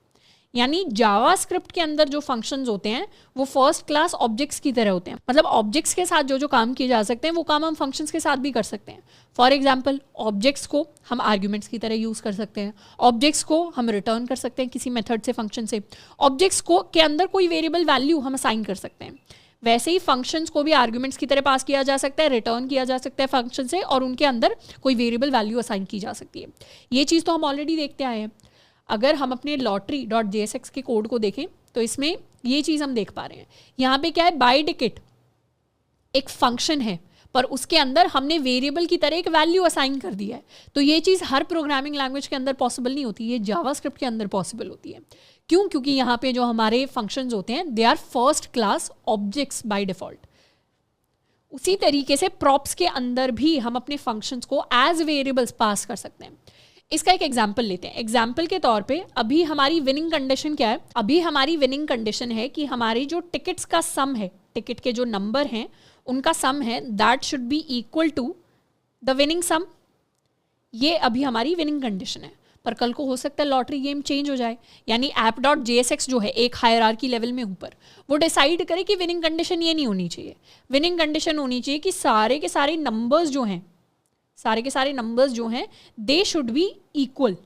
यानी जावास्क्रिप्ट के अंदर जो फंक्शंस होते हैं वो फर्स्ट क्लास ऑब्जेक्ट्स की तरह होते हैं, मतलब ऑब्जेक्ट्स के साथ जो जो काम किए जा सकते हैं वो काम हम फंक्शंस के साथ भी कर सकते हैं। फॉर एग्जांपल ऑब्जेक्ट्स को हम आर्ग्यूमेंट्स की तरह यूज़ कर सकते हैं, ऑब्जेक्ट्स को हम रिटर्न कर सकते हैं किसी मेथड से, फंक्शन से, ऑब्जेक्ट्स को के अंदर कोई वेरिएबल वैल्यू हम असाइन कर सकते हैं। वैसे ही फंक्शंस को भी आर्ग्यूमेंट्स की तरह पास किया जा सकता है, रिटर्न किया जा सकता है फंक्शन से और उनके अंदर कोई वेरिएबल वैल्यू असाइन की जा सकती है। ये चीज़ तो हम ऑलरेडी देखते आए हैं। अगर हम अपने lottery.jsx के कोड को देखें तो इसमें ये चीज़ हम देख पा रहे हैं। यहाँ पे क्या है, बाय टिकट एक फंक्शन है पर उसके अंदर हमने वेरिएबल की तरह एक वैल्यू असाइन कर दिया है। तो ये चीज़ हर प्रोग्रामिंग लैंग्वेज के अंदर पॉसिबल नहीं होती, ये जावास्क्रिप्ट के अंदर पॉसिबल होती है। क्यों? क्योंकि यहाँ पे जो हमारे फंक्शंस होते हैं they are first class objects by default. उसी तरीके से प्रॉप्स के अंदर भी हम अपने फंक्शंस को एज वेरिएबल्स पास कर सकते हैं। इसका एक एग्जाम्पल लेते हैं। एग्जाम्पल के तौर पे अभी हमारी विनिंग कंडीशन क्या है, अभी हमारी विनिंग कंडीशन है कि हमारी जो टिकट्स का सम है, टिकट के जो नंबर हैं उनका सम है, that should be equal to the winning sum. ये अभी हमारी विनिंग कंडीशन है, पर कल को हो सकता है लॉटरी गेम चेंज हो जाए, यानी app.jsx जो है एक हायरार्की लेवल में ऊपर, वो डिसाइड करे कि विनिंग कंडीशन ये नहीं होनी चाहिए। विनिंग कंडीशन होनी चाहिए कि सारे के सारे नंबर्स जो हैं दे शुड बी इक्वल।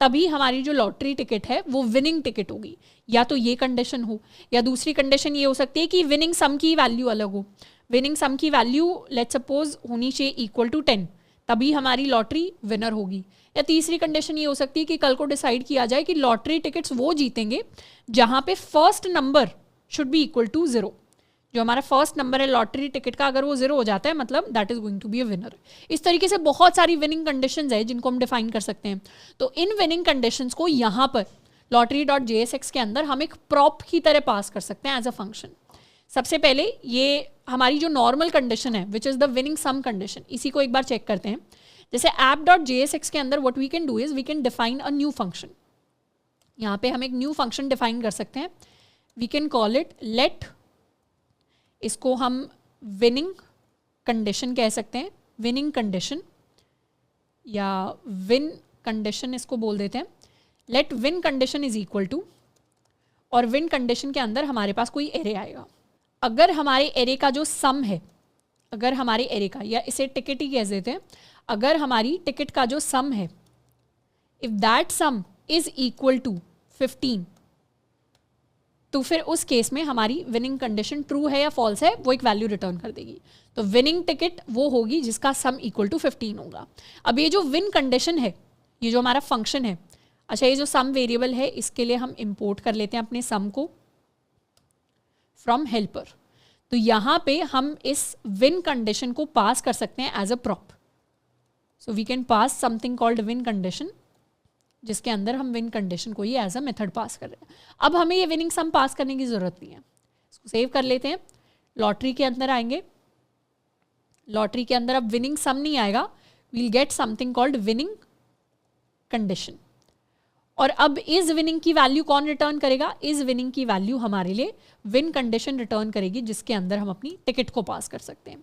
तभी हमारी जो लॉटरी टिकट है वो विनिंग टिकट होगी। या तो ये कंडीशन हो, या दूसरी कंडीशन ये हो सकती है कि विनिंग सम की वैल्यू अलग हो। विनिंग सम की वैल्यू लेट्स सपोज होनी चाहिए इक्वल टू 10, तभी हमारी लॉटरी विनर होगी। या तीसरी कंडीशन ये हो सकती है कि कल को डिसाइड किया जाए कि लॉटरी टिकट्स वो जीतेंगे जहाँ पे first number should be equal to 0। जो हमारा फर्स्ट नंबर है लॉटरी टिकट का, अगर वो 0 हो जाता है मतलब that is going to be a winner. इस तरीके से बहुत सारी विनिंग कंडीशंस है जिनको हम डिफाइन कर सकते हैं। तो इन विनिंग कंडीशंस को यहाँ पर lottery.jsx के अंदर हम एक प्रॉप की तरह पास कर सकते हैं एज अ फंक्शन। सबसे पहले ये हमारी जो नॉर्मल कंडीशन है which is the winning sum condition, इसी को एक बार चेक करते हैं। जैसे app.jsx के अंदर what we can do is we can define a new function. यहाँ पे हम एक न्यू फंक्शन डिफाइन कर सकते हैं। We can call it let, इसको हम विनिंग कंडीशन कह सकते हैं, विनिंग कंडीशन या विन कंडीशन इसको बोल देते हैं। Let win condition is equal to, और विन कंडीशन के अंदर हमारे पास कोई एरे आएगा। अगर हमारे एरे का जो सम है, अगर हमारे एरे का, या इसे टिकट ही कह देते हैं, अगर हमारी टिकट का जो सम है, if that sum is equal to 15, तो फिर उस केस में हमारी विनिंग कंडीशन ट्रू है या फॉल्स है वो एक वैल्यू रिटर्न कर देगी। तो विनिंग टिकट वो होगी जिसका सम इक्वल टू 15 होगा। अब ये जो विन कंडीशन है, ये जो हमारा फंक्शन है, अच्छा ये जो सम वेरिएबल है इसके लिए हम इंपोर्ट कर लेते हैं अपने सम को फ्रॉम हेल्पर। तो यहाँ पे हम इस विन कंडीशन को पास कर सकते हैं as a prop. So we can pass something called win condition, जिसके अंदर हम विन कंडीशन को ही एज अ मेथड पास कर रहे हैं। अब हमें ये विनिंग सम पास करने की ज़रूरत नहीं है, इसको सेव कर लेते हैं। लॉटरी के अंदर आएंगे, लॉटरी के अंदर अब विनिंग सम नहीं आएगा, we'll get something called winning condition. और अब इस विनिंग की वैल्यू कौन रिटर्न करेगा? इस विनिंग की वैल्यू हमारे लिए विन कंडीशन रिटर्न करेगी, जिसके अंदर हम अपनी टिकट को पास कर सकते हैं।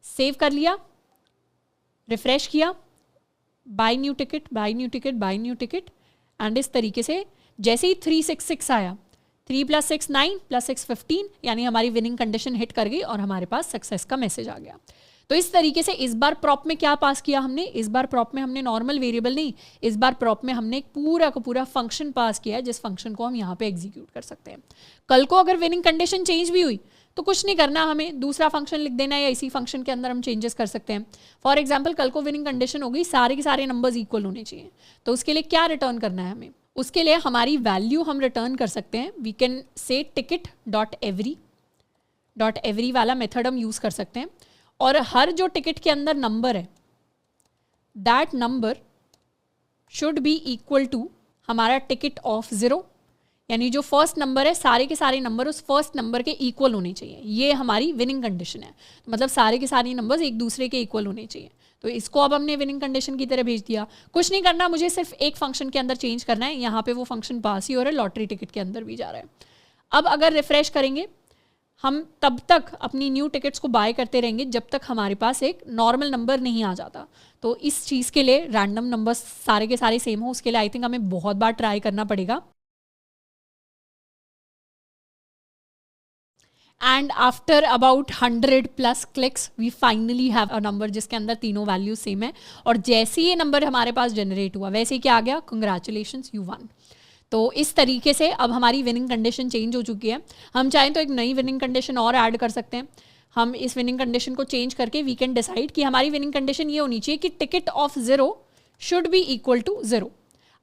सेव कर लिया, रिफ्रेश किया, buy new ticket, buy new ticket, buy new ticket, and इस तरीके से जैसे ही 366 आया, 3 + 6 9 + 6 15, यानी हमारी विनिंग कंडीशन हिट कर गई और हमारे पास सक्सेस का मैसेज आ गया। तो इस तरीके से इस बार प्रॉप में क्या पास किया हमने? इस बार प्रॉप में हमने नॉर्मल वेरिएबल नहीं, इस बार प्रॉप में हमने एक पूरा का पूरा फंक्शन पास किया है, जिस फंक्शन को हम यहाँ पे एग्जीक्यूट कर सकते हैं। कल को अगर विनिंग कंडीशन चेंज भी हुई तो कुछ नहीं करना, हमें दूसरा फंक्शन लिख देना है या इसी फंक्शन के अंदर हम चेंजेस कर सकते हैं। फॉर एग्जाम्पल कल को विनिंग कंडीशन होगी सारे के सारे नंबर्स इक्वल होने चाहिए, तो उसके लिए क्या रिटर्न करना है हमें? उसके लिए हमारी वैल्यू हम रिटर्न कर सकते हैं। We can say ticket dot every वाला मेथड हम यूज़ कर सकते हैं, और हर जो टिकट के अंदर नंबर है that number should be equal to हमारा टिकट ऑफ 0, यानी जो फर्स्ट नंबर है सारे के सारे नंबर उस फर्स्ट नंबर के इक्वल होने चाहिए। ये हमारी विनिंग कंडीशन है, तो मतलब सारे के सारे नंबर्स एक दूसरे के इक्वल होने चाहिए। तो इसको अब हमने विनिंग कंडीशन की तरह भेज दिया। कुछ नहीं करना, मुझे सिर्फ एक फंक्शन के अंदर चेंज करना है। यहाँ पे वो फंक्शन पास ही हो रहा है, लॉटरी टिकट के अंदर भी जा रहा है। अब अगर रिफ्रेश करेंगे हम तब तक अपनी न्यू टिकट्स को बाय करते रहेंगे जब तक हमारे पास एक नॉर्मल नंबर नहीं आ जाता। तो इस चीज़ के लिए रैंडम नंबर्स सारे के सारे सेम हो, उसके लिए आई थिंक हमें बहुत बार ट्राई करना पड़ेगा। And after about 100+ clicks we finally have a number जिसके अंदर तीनों वैल्यूज सेम है। और जैसे ये नंबर हमारे पास जनरेट हुआ वैसे ही क्या आ गया? Congratulations, you one. तो इस तरीके से अब हमारी विनिंग कंडीशन चेंज हो चुकी है। हम चाहें तो एक नई विनिंग कंडीशन और ऐड कर सकते हैं। हम इस विनिंग कंडीशन को चेंज करके वी कैन डिसाइड कि हमारी विनिंग कंडीशन ये होनी चाहिए कि ticket of 0 should be equal to 0।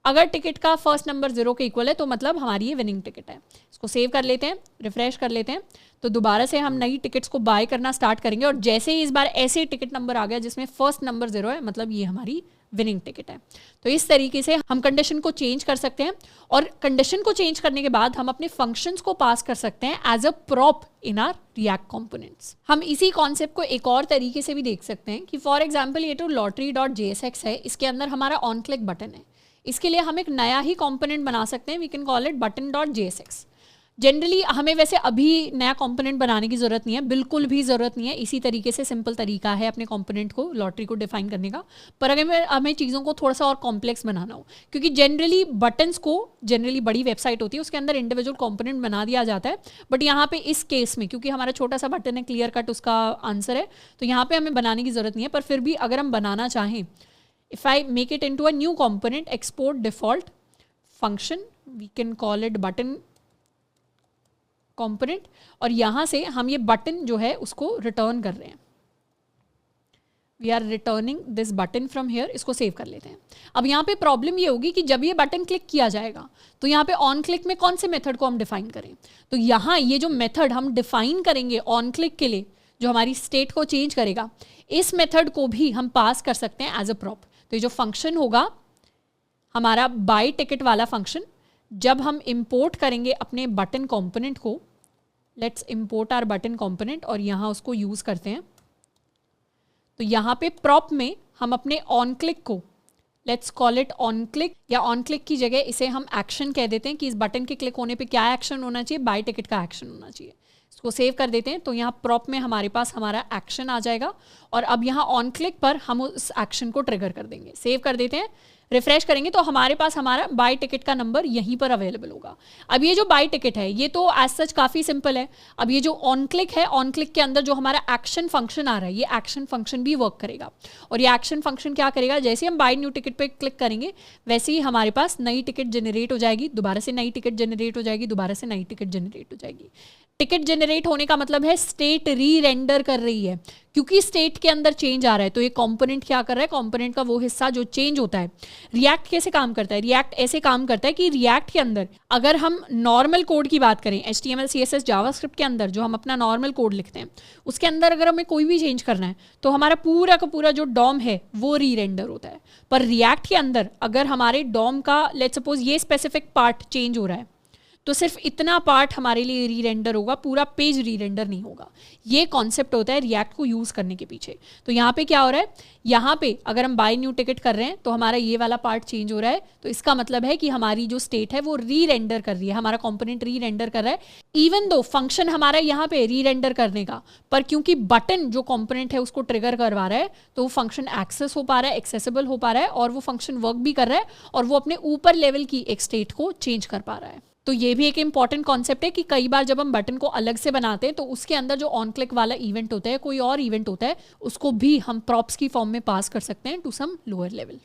अगर टिकट का फर्स्ट नंबर 0 के इक्वल है तो मतलब हमारी ये विनिंग टिकट है। इसको सेव कर लेते हैं, रिफ्रेश कर लेते हैं, तो दोबारा से हम नई टिकट्स को बाय करना स्टार्ट करेंगे। और जैसे ही इस बार ऐसे टिकट नंबर आ गया जिसमें फर्स्ट नंबर 0 है, मतलब ये हमारी विनिंग टिकट है। तो इस तरीके से हम कंडीशन को चेंज कर सकते हैं, और कंडीशन को चेंज करने के बाद हम अपने फंक्शंस को पास कर सकते हैं as a prop in our React components. हम इसी कॉन्सेप्ट को एक और तरीके से भी देख सकते हैं कि फॉर एग्जाम्पल ये तो lottery.jsx है, इसके अंदर हमारा ऑन क्लिक बटन है। इसके लिए हम एक नया ही कंपोनेंट बना सकते हैं, we can call it button.jsx। Generally हमें वैसे अभी नया कंपोनेंट बनाने की ज़रूरत नहीं है, बिल्कुल भी ज़रूरत नहीं है। इसी तरीके से सिंपल तरीका है अपने कंपोनेंट को, लॉटरी को डिफाइन करने का। पर अगर हमें चीज़ों को थोड़ा सा और कॉम्प्लेक्स बनाना हो, क्योंकि जनरली बटन्स को जनरली बड़ी वेबसाइट होती है उसके अंदर इंडिविजुअल कंपोनेंट बना दिया जाता है। बट यहाँ पे इस केस में क्योंकि हमारा छोटा सा बटन है, क्लियर कट उसका आंसर है, तो यहाँ पर हमें बनाने की ज़रूरत नहीं है। पर फिर भी अगर हम बनाना चाहें If I make it into a new component, export default function, we can call it button component, और यहाँ से हम ये बटन जो है उसको रिटर्न कर रहे हैं. We are returning this button from here. इसको सेव कर लेते हैं. अब यहाँ पे प्रॉब्लम ये होगी कि जब ये बटन क्लिक किया जाएगा तो यहाँ पे ऑन क्लिक में कौन से मेथड को हम डिफाइन करें. तो यहाँ ये जो मेथड हम डिफाइन करेंगे ऑन क्लिक के लिए, जो हमारी स्टेट को चेंज करेगा, इस मेथड को भी हम पास कर सकते हैं एज अ प्रॉप. तो ये जो फंक्शन होगा हमारा बाय टिकट वाला फंक्शन, जब हम इंपोर्ट करेंगे अपने बटन कॉम्पोनेंट को, let's import our button component और यहाँ उसको यूज़ करते हैं. तो यहाँ पे प्रॉप में हम अपने ऑन क्लिक को, let's call it on click, या ऑन क्लिक की जगह इसे हम एक्शन कह देते हैं कि इस बटन के क्लिक होने पे क्या एक्शन होना चाहिए, बाय टिकट का एक्शन होना चाहिए. इसको सेव कर देते हैं. तो यहाँ प्रॉप में हमारे पास हमारा एक्शन आ जाएगा और अब यहाँ ऑन क्लिक पर हम उस एक्शन को ट्रिगर कर देंगे. सेव कर देते हैं, रिफ्रेश करेंगे तो हमारे पास हमारा बाय टिकट का नंबर यहीं पर अवेलेबल होगा. अब ये जो बाय टिकट है ये तो एज सच काफ़ी सिंपल है. अब ये जो ऑन क्लिक है, ऑन क्लिक के अंदर जो हमारा एक्शन फंक्शन आ रहा है, ये एक्शन फंक्शन भी वर्क करेगा. और ये एक्शन फंक्शन क्या करेगा, जैसे हम बाय न्यू टिकट पे क्लिक करेंगे वैसे ही हमारे पास नई टिकट जनरेट हो जाएगी, दोबारा से नई टिकट जनरेट हो जाएगी, दोबारा से नई टिकट जनरेट हो जाएगी. टिकट जनरेट होने का मतलब है स्टेट री रेंडर कर रही है, क्योंकि स्टेट के अंदर चेंज आ रहा है. तो ये कंपोनेंट क्या कर रहा है, कंपोनेंट का वो हिस्सा जो चेंज होता है. रिएक्ट कैसे काम करता है, रिएक्ट ऐसे काम करता है कि रिएक्ट के अंदर अगर हम नॉर्मल कोड की बात करें, HTML CSS जावास्क्रिप्ट के अंदर जो हम अपना नॉर्मल कोड लिखते हैं, उसके अंदर अगर हमें कोई भी चेंज करना है तो हमारा पूरा का पूरा जो डॉम है वो री रेंडर होता है. पर रिएक्ट के अंदर अगर हमारे डॉम का लेट्स सपोज ये स्पेसिफिक पार्ट चेंज हो रहा है तो सिर्फ इतना पार्ट हमारे लिए री रेंडर होगा, पूरा पेज री रेंडर नहीं होगा. ये कॉन्सेप्ट होता है रिएक्ट को यूज़ करने के पीछे. तो यहाँ पे क्या हो रहा है, यहाँ पे अगर हम बाय न्यू टिकट कर रहे हैं तो हमारा ये वाला पार्ट चेंज हो रहा है. तो इसका मतलब है कि हमारी जो स्टेट है वो री रेंडर कर रही है, हमारा कॉम्पोनेंट री रेंडर कर रहा है. इवन दो फंक्शन हमारा यहाँ पे री रेंडर करने का, पर क्योंकि बटन जो कॉम्पोनेंट है उसको ट्रिगर करवा रहा है तो वो फंक्शन एक्सेस हो पा रहा है, एक्सेसिबल हो पा रहा है और वो फंक्शन वर्क भी कर रहा है और वो अपने ऊपर लेवल की एक स्टेट को चेंज कर पा रहा है. तो ये भी एक इंपॉर्टेंट कॉन्सेप्ट है कि कई बार जब हम बटन को अलग से बनाते हैं तो उसके अंदर जो ऑन क्लिक वाला इवेंट होता है, कोई और इवेंट होता है, उसको भी हम प्रॉप्स की फॉर्म में पास कर सकते हैं टू सम लोअर लेवल.